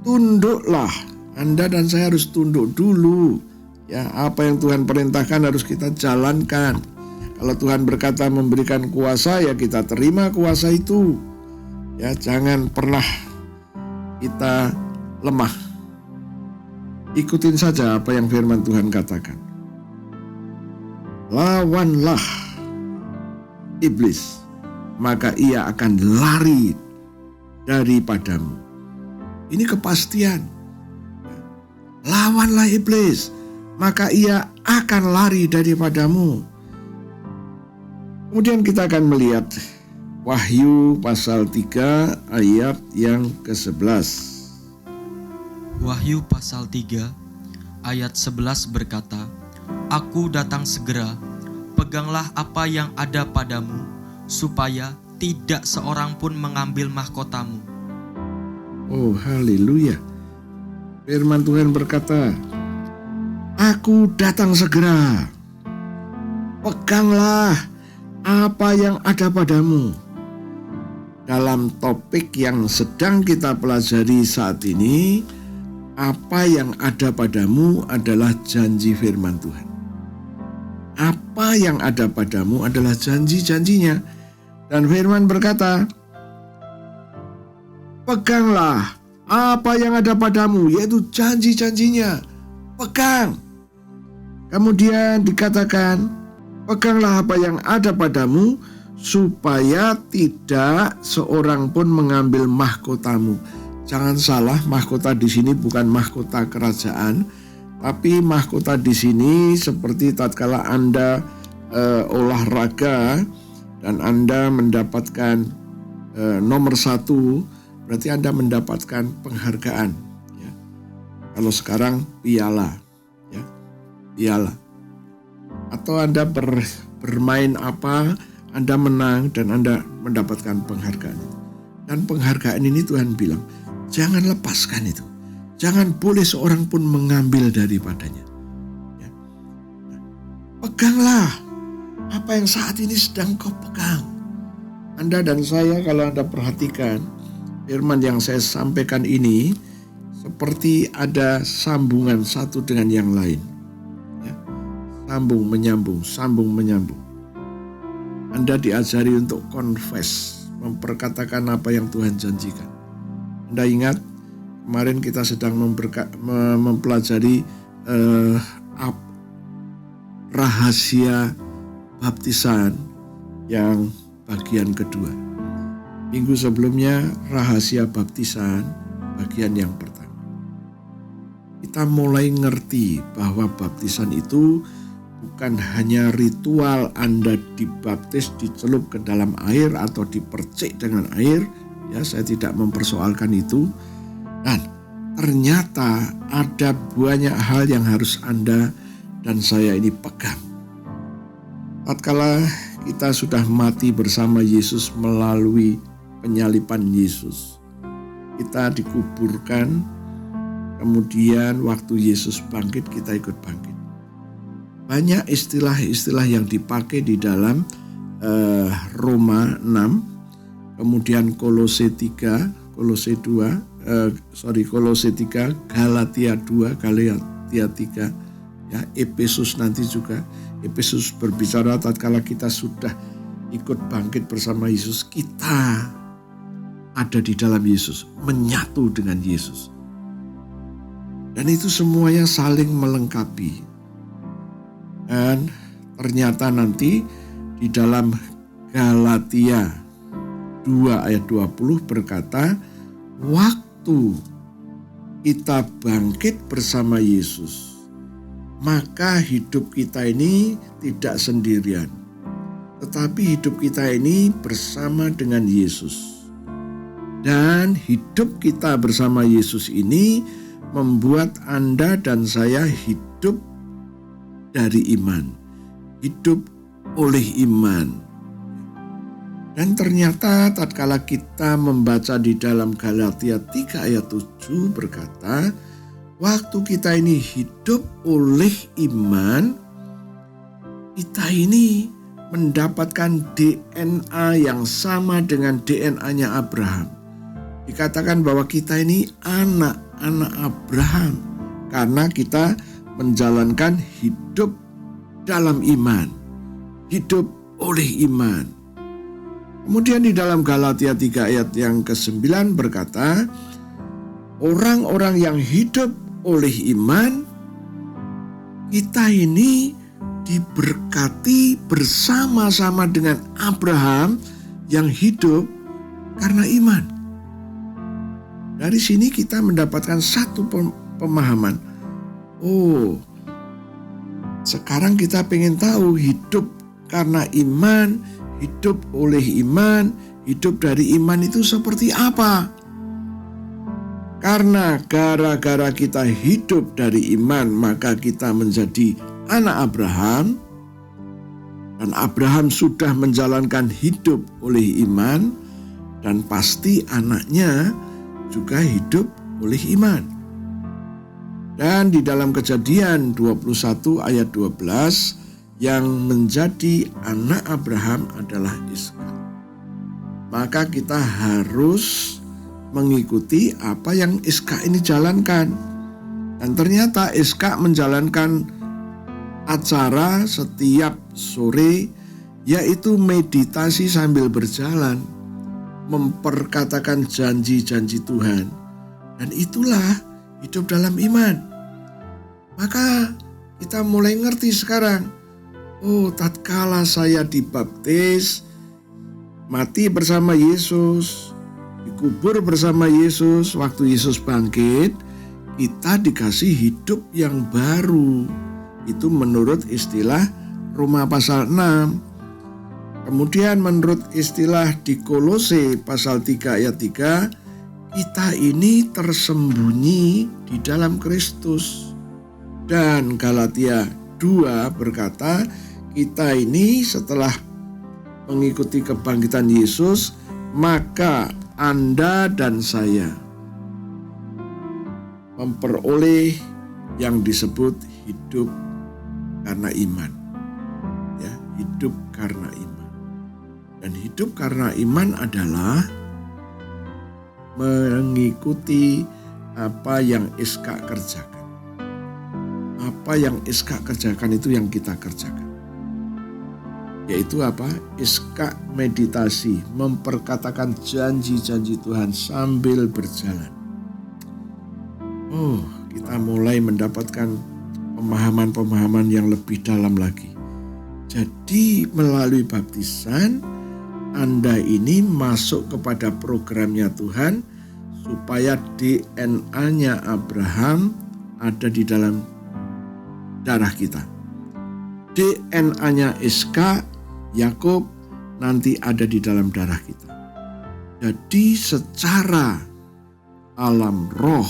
tunduklah. Anda dan saya harus tunduk dulu. Ya, apa yang Tuhan perintahkan harus kita jalankan. Kalau Tuhan berkata memberikan kuasa, ya kita terima kuasa itu. Ya, jangan pernah kita lemah. Ikutin saja apa yang firman Tuhan katakan. Lawanlah iblis, maka ia akan lari daripadamu. Ini kepastian. Lawanlah iblis, maka ia akan lari daripadamu. Kemudian kita akan melihat Wahyu pasal 3 ayat yang ke-11. Wahyu pasal 3 ayat 11 berkata, Aku datang segera, peganglah apa yang ada padamu, supaya tidak seorang pun mengambil mahkotamu. Oh haleluya. Firman Tuhan berkata, Aku datang segera, peganglah apa yang ada padamu. Dalam topik yang sedang kita pelajari saat ini, apa yang ada padamu adalah janji firman Tuhan. Apa yang ada padamu adalah janji-janjinya. Dan firman berkata, peganglah apa yang ada padamu, yaitu janji-janjinya. Pegang. Kemudian dikatakan, peganglah apa yang ada padamu, supaya tidak seorang pun mengambil mahkotamu. Jangan salah, mahkota di sini bukan mahkota kerajaan, tapi mahkota di sini seperti tatkala Anda olahraga dan Anda mendapatkan nomor 1, berarti Anda mendapatkan penghargaan. Ya. Kalau sekarang piala, ya, piala. Atau Anda bermain apa, Anda menang dan Anda mendapatkan penghargaan. Dan penghargaan ini Tuhan bilang, jangan lepaskan itu. Jangan boleh seorang pun mengambil daripadanya. Ya. Nah, peganglah apa yang saat ini sedang kau pegang. Anda dan saya, kalau Anda perhatikan, firman yang saya sampaikan ini seperti ada sambungan satu dengan yang lain. Ya. Sambung menyambung, sambung menyambung. Anda diajari untuk confess, memperkatakan apa yang Tuhan janjikan. Anda ingat kemarin kita sedang mempelajari rahasia baptisan yang bagian kedua. Minggu sebelumnya rahasia baptisan bagian yang pertama. Kita mulai ngerti bahwa baptisan itu bukan hanya ritual Anda dibaptis, dicelup ke dalam air atau dipercik dengan air. Ya, saya tidak mempersoalkan itu. Dan ternyata ada banyak hal yang harus Anda dan saya ini pegang. Tatkala kita sudah mati bersama Yesus melalui penyaliban Yesus, kita dikuburkan, kemudian waktu Yesus bangkit, kita ikut bangkit. Banyak istilah-istilah yang dipakai di dalam Roma 6, kemudian Kolose 3, Kolose 3, Galatia 2, Galatia 3, ya, Efesus nanti juga. Efesus berbicara tatkala kita sudah ikut bangkit bersama Yesus, kita ada di dalam Yesus, menyatu dengan Yesus. Dan itu semuanya saling melengkapi. Dan ternyata nanti di dalam Galatia 2 ayat 20 berkata, waktu kita bangkit bersama Yesus, maka hidup kita ini tidak sendirian, tetapi hidup kita ini bersama dengan Yesus. Dan hidup kita bersama Yesus ini membuat Anda dan saya hidup dari iman, hidup oleh iman. Dan ternyata tatkala kita membaca di dalam Galatia 3 ayat 7 berkata, waktu kita ini hidup oleh iman, kita ini mendapatkan DNA yang sama dengan DNA-nya Abraham. Dikatakan bahwa kita ini anak-anak Abraham karena kita menjalankan hidup dalam iman, hidup oleh iman. Kemudian di dalam Galatia 3 ayat yang ke-9 berkata, orang-orang yang hidup oleh iman, kita ini diberkati bersama-sama dengan Abraham yang hidup karena iman. Dari sini kita mendapatkan satu pemahaman. Oh, sekarang kita pengen tahu hidup karena iman, hidup oleh iman, hidup dari iman itu seperti apa? Karena gara-gara kita hidup dari iman, maka kita menjadi anak Abraham. Dan Abraham sudah menjalankan hidup oleh iman, dan pasti anaknya juga hidup oleh iman. Dan di dalam Kejadian 21 ayat 12, yang menjadi anak Abraham adalah Ishak. Maka kita harus mengikuti apa yang Ishak ini jalankan. Dan ternyata Ishak menjalankan acara setiap sore, yaitu meditasi sambil berjalan, memperkatakan janji-janji Tuhan. Dan itulah hidup dalam iman. Maka kita mulai ngerti sekarang, oh, tatkala saya dibaptis, mati bersama Yesus, dikubur bersama Yesus, waktu Yesus bangkit, kita dikasih hidup yang baru. Itu menurut istilah Roma pasal 6. Kemudian menurut istilah di Kolose pasal 3 ayat 3, kita ini tersembunyi di dalam Kristus. Dan Galatia 2 berkata, kita ini setelah mengikuti kebangkitan Yesus, maka Anda dan saya memperoleh yang disebut hidup karena iman. Ya, hidup karena iman. Dan hidup karena iman adalah mengikuti apa yang Ishak kerjakan. Apa yang Ishak kerjakan itu yang kita kerjakan. Yaitu apa? Ishak meditasi, memperkatakan janji-janji Tuhan sambil berjalan. Oh, kita mulai mendapatkan pemahaman-pemahaman yang lebih dalam lagi. Jadi melalui baptisan, Anda ini masuk kepada programnya Tuhan supaya DNA-nya Abraham ada di dalam darah kita. DNA-nya Ishak, Yakub nanti ada di dalam darah kita. Jadi secara alam roh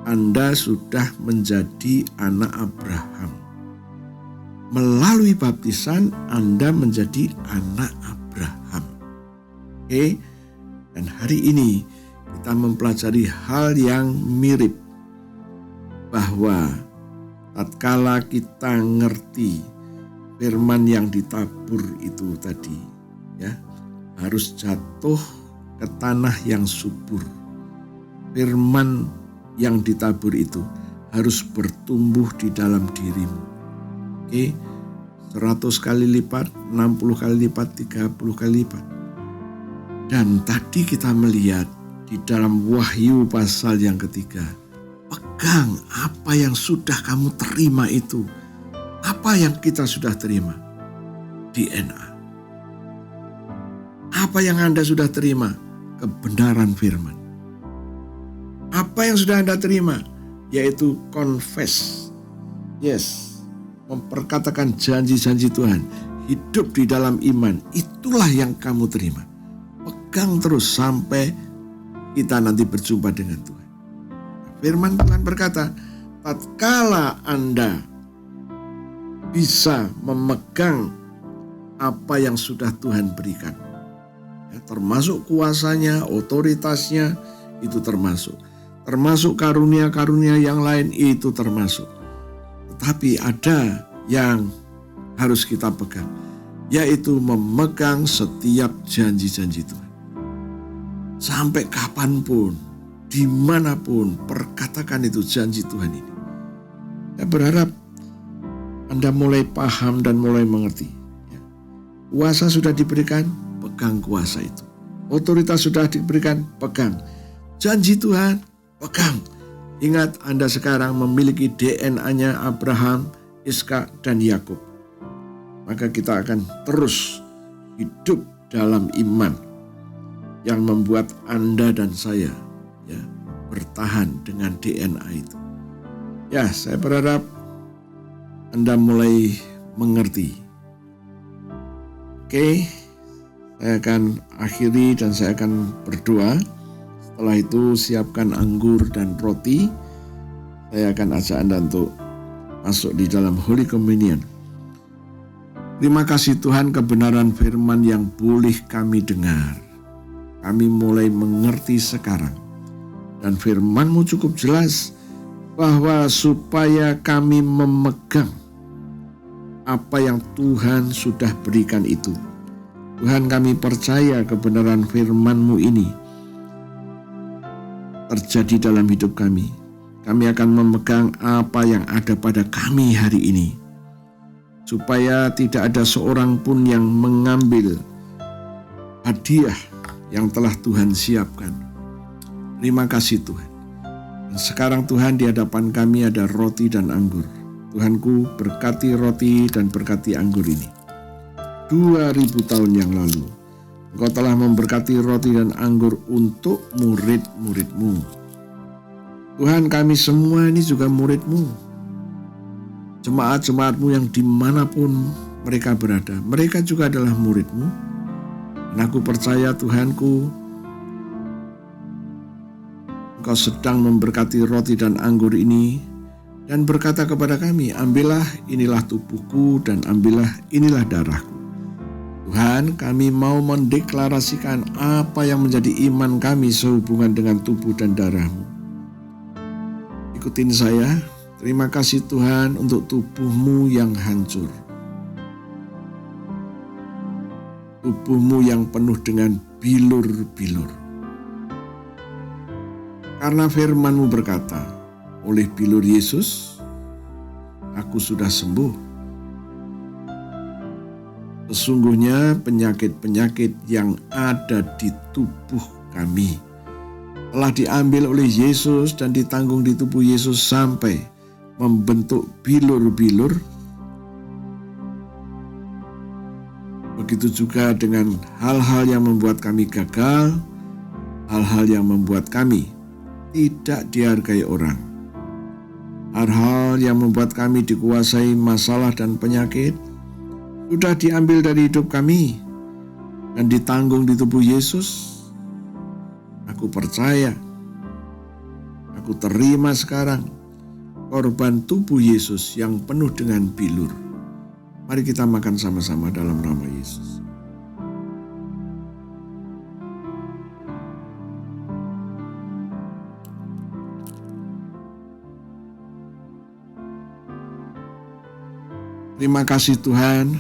Anda sudah menjadi anak Abraham. Melalui baptisan Anda menjadi anak Abraham. Oke? Dan hari ini kita mempelajari hal yang mirip, bahwa tatkala kita ngerti firman yang ditabur itu tadi, ya, harus jatuh ke tanah yang subur. Firman yang ditabur itu harus bertumbuh di dalam dirimu. Oke, 100 kali lipat, 60 kali lipat, 30 kali lipat. Dan tadi kita melihat di dalam Wahyu pasal yang ketiga, pegang apa yang sudah kamu terima itu. Apa yang kita sudah terima? DNA. Apa yang Anda sudah terima? Kebenaran firman. Apa Apa yang sudah Anda terima? Yaitu confess. Yes, memperkatakan janji-janji Tuhan. Hidup di dalam iman. Itulah yang kamu terima. Pegang terus sampai kita nanti berjumpa dengan Tuhan. Firman Tuhan berkata, tatkala Anda bisa memegang apa yang sudah Tuhan berikan, ya, termasuk kuasanya, otoritasnya, itu termasuk karunia-karunia yang lain, itu termasuk. Tetapi ada yang harus kita pegang, yaitu memegang setiap janji-janji Tuhan. Sampai kapanpun, dimanapun, perkatakan itu janji Tuhan ini. Saya berharap Anda mulai paham dan mulai mengerti. Kuasa sudah diberikan, pegang kuasa itu. Otoritas sudah diberikan, pegang. Janji Tuhan, pegang. Ingat, Anda sekarang memiliki DNA-nya Abraham, Iskak, dan Yakub. Maka kita akan terus hidup dalam iman yang membuat Anda dan saya, ya, bertahan dengan DNA itu. Ya, saya berharap Anda mulai mengerti. Oke, saya akan akhiri dan saya akan berdoa. Setelah itu siapkan anggur dan roti. Saya akan ajak Anda untuk masuk di dalam Holy Communion. Terima kasih Tuhan, kebenaran firman yang boleh kami dengar. Kami mulai mengerti sekarang. Dan firman-Mu cukup jelas bahwa supaya kami memegang apa yang Tuhan sudah berikan itu. Tuhan, kami percaya kebenaran firman-Mu ini terjadi dalam hidup kami. Kami akan memegang apa yang ada pada kami hari ini, supaya tidak ada seorang pun yang mengambil hadiah yang telah Tuhan siapkan. Terima kasih Tuhan. Dan sekarang Tuhan, di hadapan kami ada roti dan anggur. Tuhanku, berkati roti dan berkati anggur ini. 2000 tahun yang lalu, Engkau telah memberkati roti dan anggur untuk murid-murid-Mu. Tuhan, kami semua ini juga murid-Mu. Jemaat-jemaat-Mu yang dimanapun mereka berada, mereka juga adalah murid-Mu. Dan aku percaya Tuhanku, Engkau sedang memberkati roti dan anggur ini, dan berkata kepada kami, ambillah, inilah tubuhku, dan ambillah, inilah darahku. Tuhan, kami mau mendeklarasikan apa yang menjadi iman kami sehubungan dengan tubuh dan darah-Mu. Ikutin saya. Terima kasih Tuhan untuk tubuh-Mu yang hancur. Tubuh-Mu yang penuh dengan bilur-bilur. Karena firman-Mu berkata, oleh bilur Yesus, aku sudah sembuh. Sesungguhnya penyakit-penyakit yang ada di tubuh kami telah diambil oleh Yesus dan ditanggung di tubuh Yesus sampai membentuk bilur-bilur. Begitu juga dengan hal-hal yang membuat kami gagal, hal-hal yang membuat kami tidak dihargai orang. Hal-hal yang membuat kami dikuasai masalah dan penyakit sudah diambil dari hidup kami dan ditanggung di tubuh Yesus. Aku percaya, aku terima sekarang korban tubuh Yesus yang penuh dengan bilur. Mari kita makan sama-sama dalam nama Yesus. Terima kasih Tuhan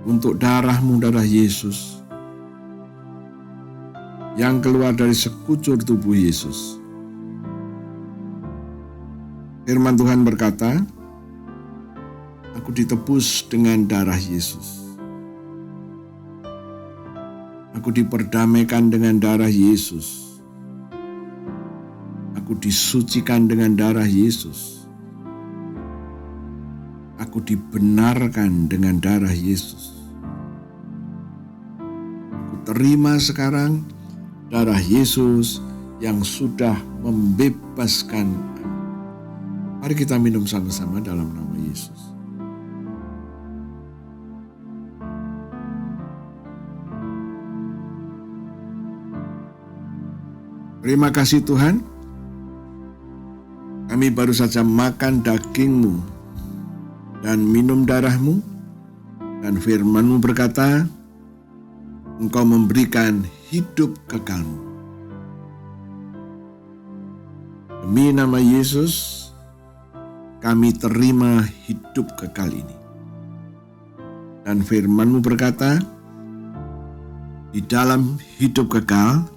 untuk darah-Mu, darah Yesus yang keluar dari sekujur tubuh Yesus. Firman Tuhan berkata, aku ditebus dengan darah Yesus. Aku diperdamaikan dengan darah Yesus. Aku disucikan dengan darah Yesus. Aku dibenarkan dengan darah Yesus. Aku terima sekarang darah Yesus yang sudah membebaskan. Mari kita minum sama-sama dalam nama Yesus. Terima kasih Tuhan, kami baru saja makan daging-Mu dan minum darah-Mu, dan firman-Mu berkata, Engkau memberikan hidup kekal-Mu. Demi nama Yesus, kami terima hidup kekal ini. Dan firman-Mu berkata, di dalam hidup kekal,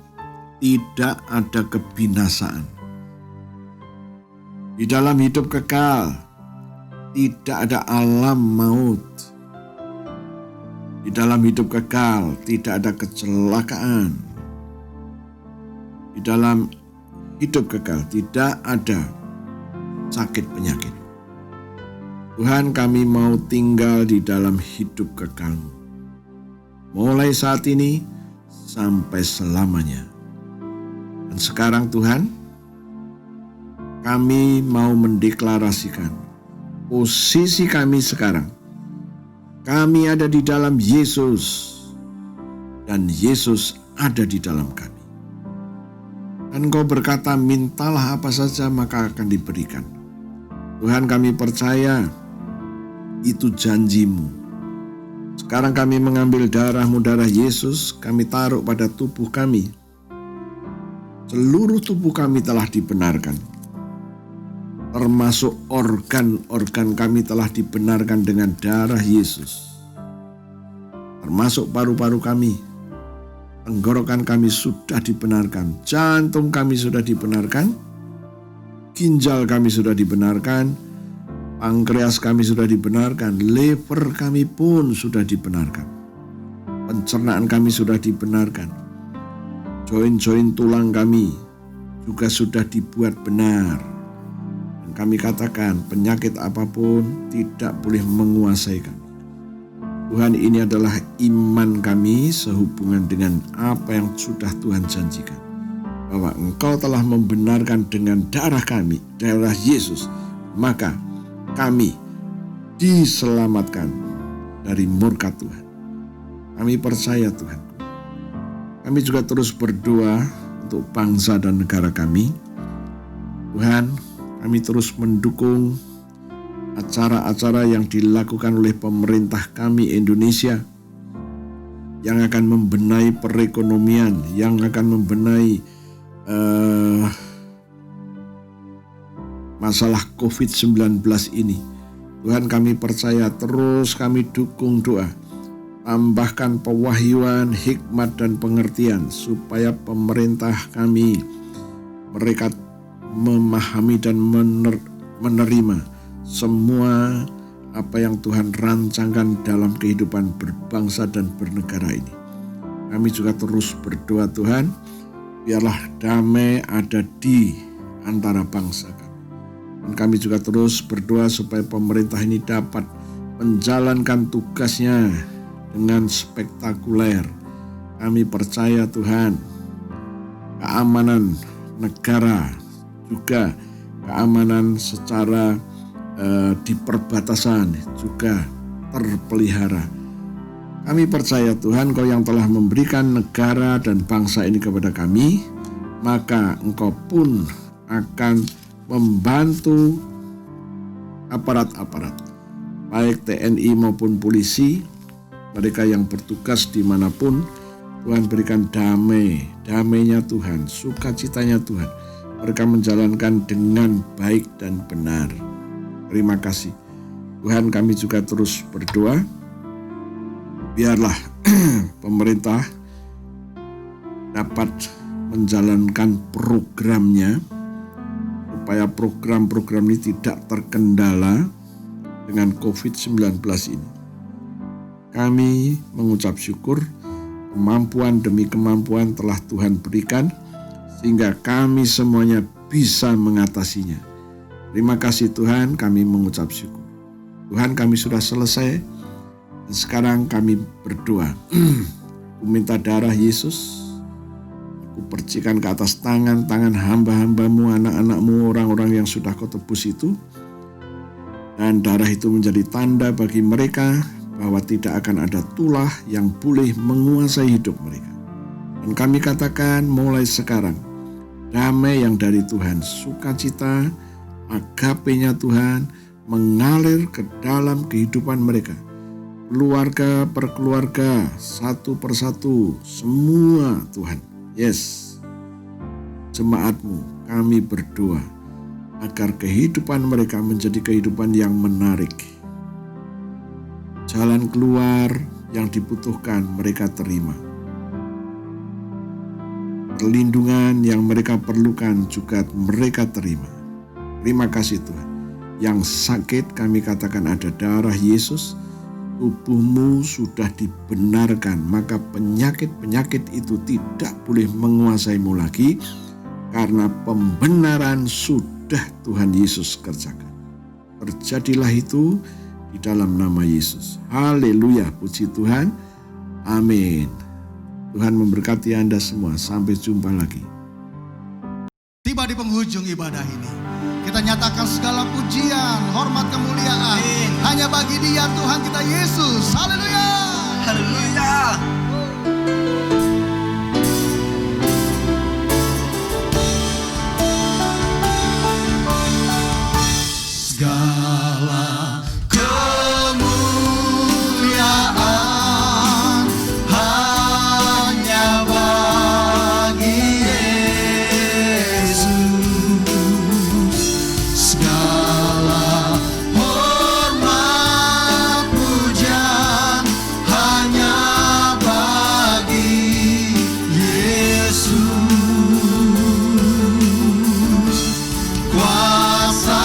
tidak ada kebinasaan. Di dalam hidup kekal, tidak ada alam maut. Di dalam hidup kekal, tidak ada kecelakaan. Di dalam hidup kekal, tidak ada sakit penyakit. Tuhan, kami mau tinggal di dalam hidup kekal-Mu, mulai saat ini sampai selamanya. Dan sekarang Tuhan, kami mau mendeklarasikan posisi kami sekarang. Kami ada di dalam Yesus, dan Yesus ada di dalam kami. Dan Engkau berkata, mintalah apa saja maka akan diberikan. Tuhan, kami percaya itu janji-Mu. Sekarang kami mengambil darah-Mu, darah Yesus, kami taruh pada tubuh kami. Seluruh tubuh kami telah dibenarkan. Termasuk organ-organ kami telah dibenarkan dengan darah Yesus. Termasuk paru-paru kami, tenggorokan kami sudah dibenarkan, jantung kami sudah dibenarkan, ginjal kami sudah dibenarkan, pankreas kami sudah dibenarkan, liver kami pun sudah dibenarkan, pencernaan kami sudah dibenarkan, join-join tulang kami juga sudah dibuat benar. Dan kami katakan penyakit apapun tidak boleh menguasai kami. Tuhan, ini adalah iman kami sehubungan dengan apa yang sudah Tuhan janjikan. Bahwa Engkau telah membenarkan dengan darah kami, darah Yesus, maka kami diselamatkan dari murka Tuhan. Kami percaya Tuhan. Kami juga terus berdoa untuk bangsa dan negara kami. Tuhan, kami terus mendukung acara-acara yang dilakukan oleh pemerintah kami Indonesia yang akan membenahi perekonomian, yang akan membenahi masalah COVID-19 ini. Tuhan, kami percaya, terus kami dukung doa. Tambahkan pewahyuan, hikmat, dan pengertian supaya pemerintah kami, mereka memahami dan menerima semua apa yang Tuhan rancangkan dalam kehidupan berbangsa dan bernegara ini. Kami juga terus berdoa Tuhan, biarlah damai ada di antara bangsa kami. Dan kami juga terus berdoa supaya pemerintah ini dapat menjalankan tugasnya dengan spektakuler. Kami percaya Tuhan, keamanan negara juga keamanan secara di perbatasan juga terpelihara. Kami percaya Tuhan, Engkau yang telah memberikan negara dan bangsa ini kepada kami, maka Engkau pun akan membantu aparat-aparat, baik TNI maupun polisi, mereka yang bertugas dimanapun. Tuhan, berikan damainya Tuhan, sukacitanya Tuhan, mereka menjalankan dengan baik dan benar. Terima kasih Tuhan. Kami juga terus berdoa, biarlah pemerintah dapat menjalankan programnya, supaya program-program ini tidak terkendala dengan COVID-19 ini. Kami mengucap syukur, kemampuan demi kemampuan telah Tuhan berikan, sehingga kami semuanya bisa mengatasinya. Terima kasih Tuhan, kami mengucap syukur. Tuhan, kami sudah selesai, dan sekarang kami berdoa. Aku minta darah Yesus, aku Kupercikan ke atas tangan-tangan hamba-hambamu, anak-anakmu, orang-orang yang sudah kau tebus itu. Dan darah itu menjadi tanda bagi mereka bahwa tidak akan ada tulah yang boleh menguasai hidup mereka. Dan kami katakan mulai sekarang, damai yang dari Tuhan, sukacita, agape-nya Tuhan mengalir ke dalam kehidupan mereka. Keluarga per keluarga, satu persatu, semua Tuhan. Yes, jemaat-Mu, kami berdoa agar kehidupan mereka menjadi kehidupan yang menarik. Jalan keluar yang dibutuhkan mereka terima. Perlindungan yang mereka perlukan juga mereka terima. Terima kasih Tuhan. Yang sakit kami katakan ada darah Yesus, tubuhmu sudah dibenarkan, maka penyakit-penyakit itu tidak boleh menguasaimu lagi, karena pembenaran sudah Tuhan Yesus kerjakan. Terjadilah itu di dalam nama Yesus. Haleluya, puji Tuhan. Amin. Tuhan memberkati Anda semua. Sampai jumpa lagi. Tiba di penghujung ibadah ini, kita nyatakan segala pujian, hormat, kemuliaan hanya bagi Dia, Tuhan kita Yesus. Haleluya. Haleluya. Segala kemuliaan hanya bagi Yesus. Segala hormat pujian hanya bagi Yesus. Kuasa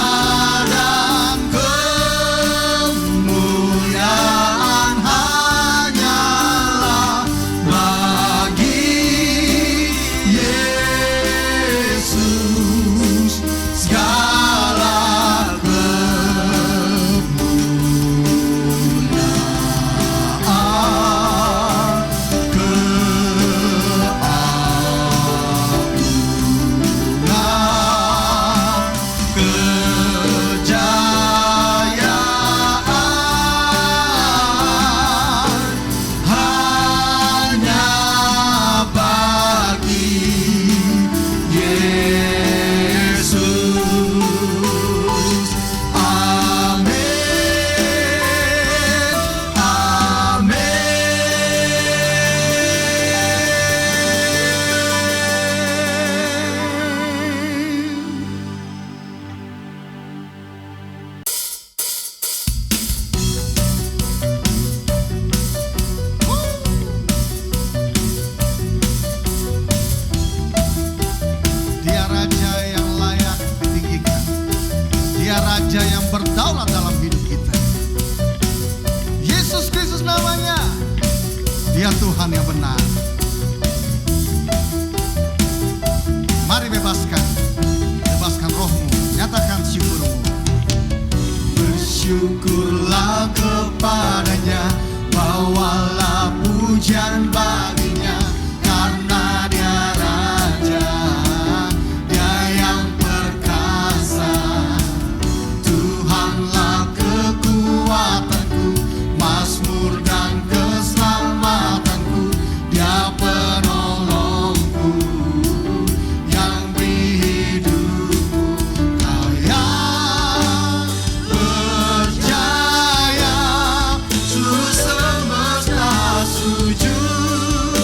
dan kemuliaan hanyalah bagi Yesus. Segala kemuliaan, kejayaan hanya bagi Yesus. Amin. Amin. Dia Raja yang layak ditinggikan. Dia Raja yang berdaulat dalam hidup kita. Yesus Kristus namanya. Dia Tuhan yang benar. Mari bebaskan rohmu. Nyatakan syukurmu. Bersyukurlah kepadanya, bawalah pujian baginya, karena Dia Raja, Dia yang perkasa. Tuhanlah kekuatanku, mazmur dan keselamatanku. Dia penolongku yang beri hidupku. Kau yang berjaya, seluruh semesta sujud.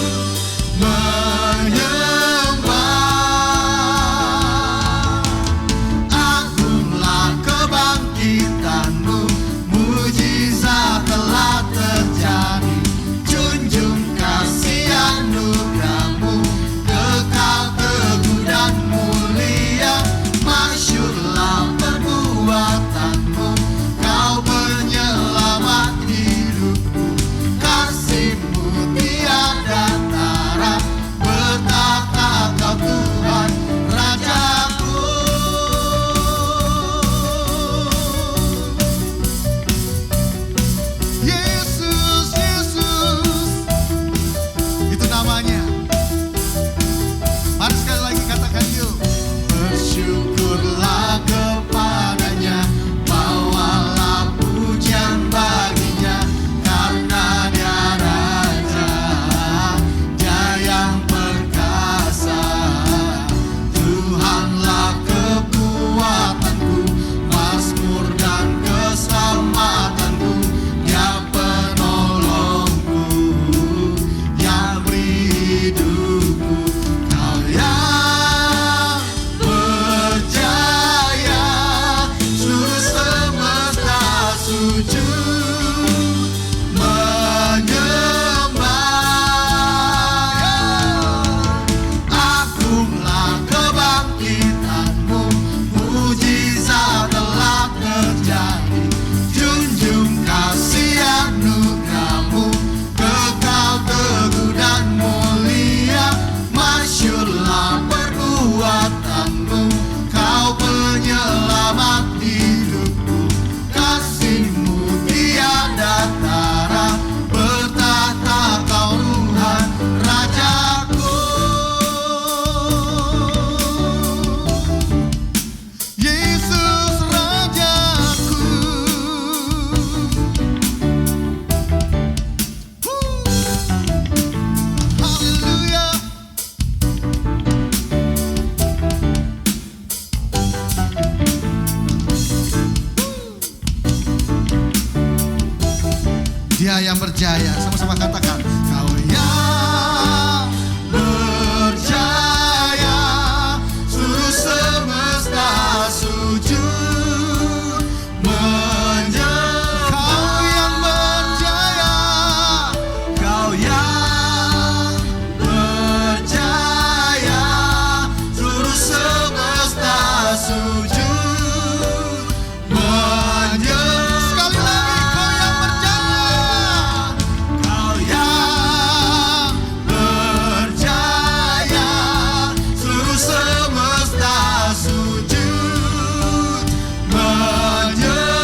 sujud menyembah. Agunglah kebangkitanmu, mujizat telah terjadi. Junjung kasih anugerahmu, kekal teguh dan mulia. Masyurlah perbuatanmu, kau penyelamat hidupku. Kasih-Mu tiada tara, bertahta kau Tuhan Rajaku. Yesus Rajaku. Haleluya. Dia yang berjaya, sama-sama katakan, kau yang berjaya, seluruh semesta sujud menyembah. Kau yang berjaya, kau yang berjaya, seluruh semesta sujud menyembah. Sekali lagi, kau yang berjaya, seluruh semesta sujud menyembah.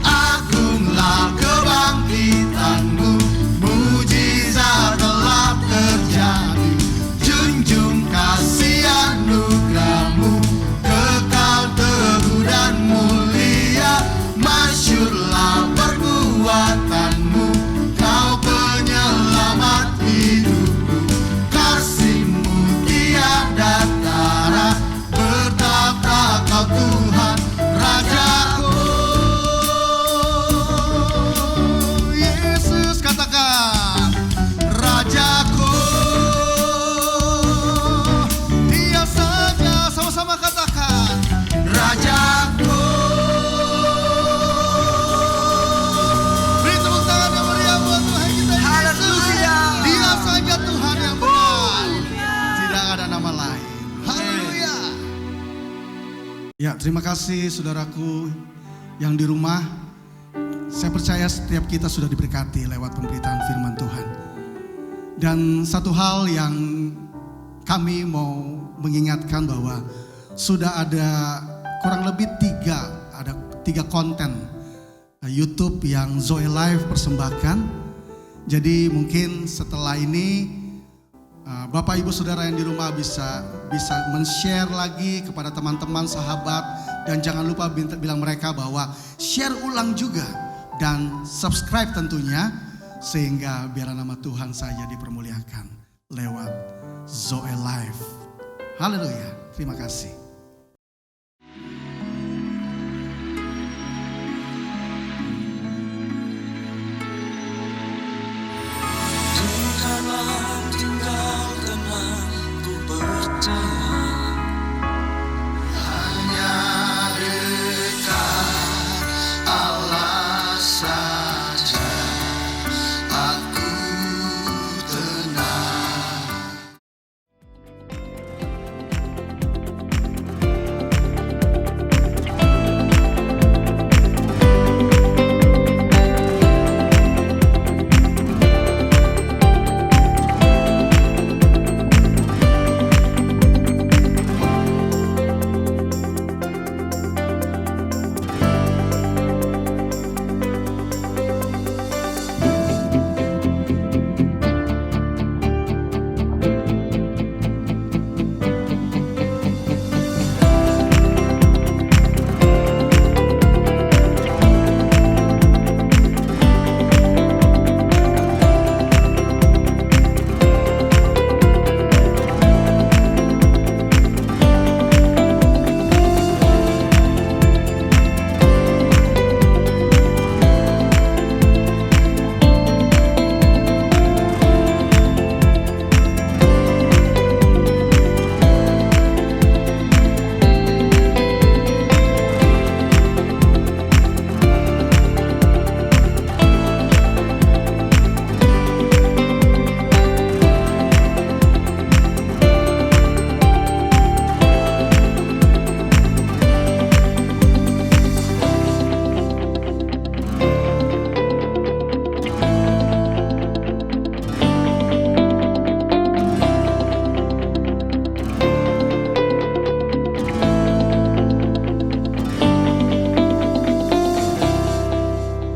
Agunglah kebangkitanmu, mujizat telah terjadi. Junjung kasih anugerahmu, kekal teguh dan mulia. Masyurlah perbuatanmu, kau penyelamat hidupku. Kasih-Mu tiada tara, bertahta kau Tuhan Rajaku. Yesus, katakan, Rajaku. Dia saja, sama-sama katakan, Rajaku. Beri tepuk tangan yang meriah buat Tuhan kita Yesus. Dia saja Tuhan yang benar. Tidak ada nama lain. Haleluya. Ya, terima kasih saudaraku yang di rumah. Saya percaya setiap kita sudah diberkati lewat pemberitaan firman Tuhan. Dan satu hal yang kami mau mengingatkan bahwa sudah ada kurang lebih tiga konten YouTube yang Zoe Live persembahkan. Jadi mungkin setelah ini Bapak Ibu Saudara yang di rumah bisa men-share lagi kepada teman-teman, sahabat, dan jangan lupa bilang mereka bahwa share ulang juga dan subscribe tentunya, sehingga biar nama Tuhan saja dipermuliakan lewat Zoe Live. Haleluya. Terima kasih. Tinggalkan aku percaya.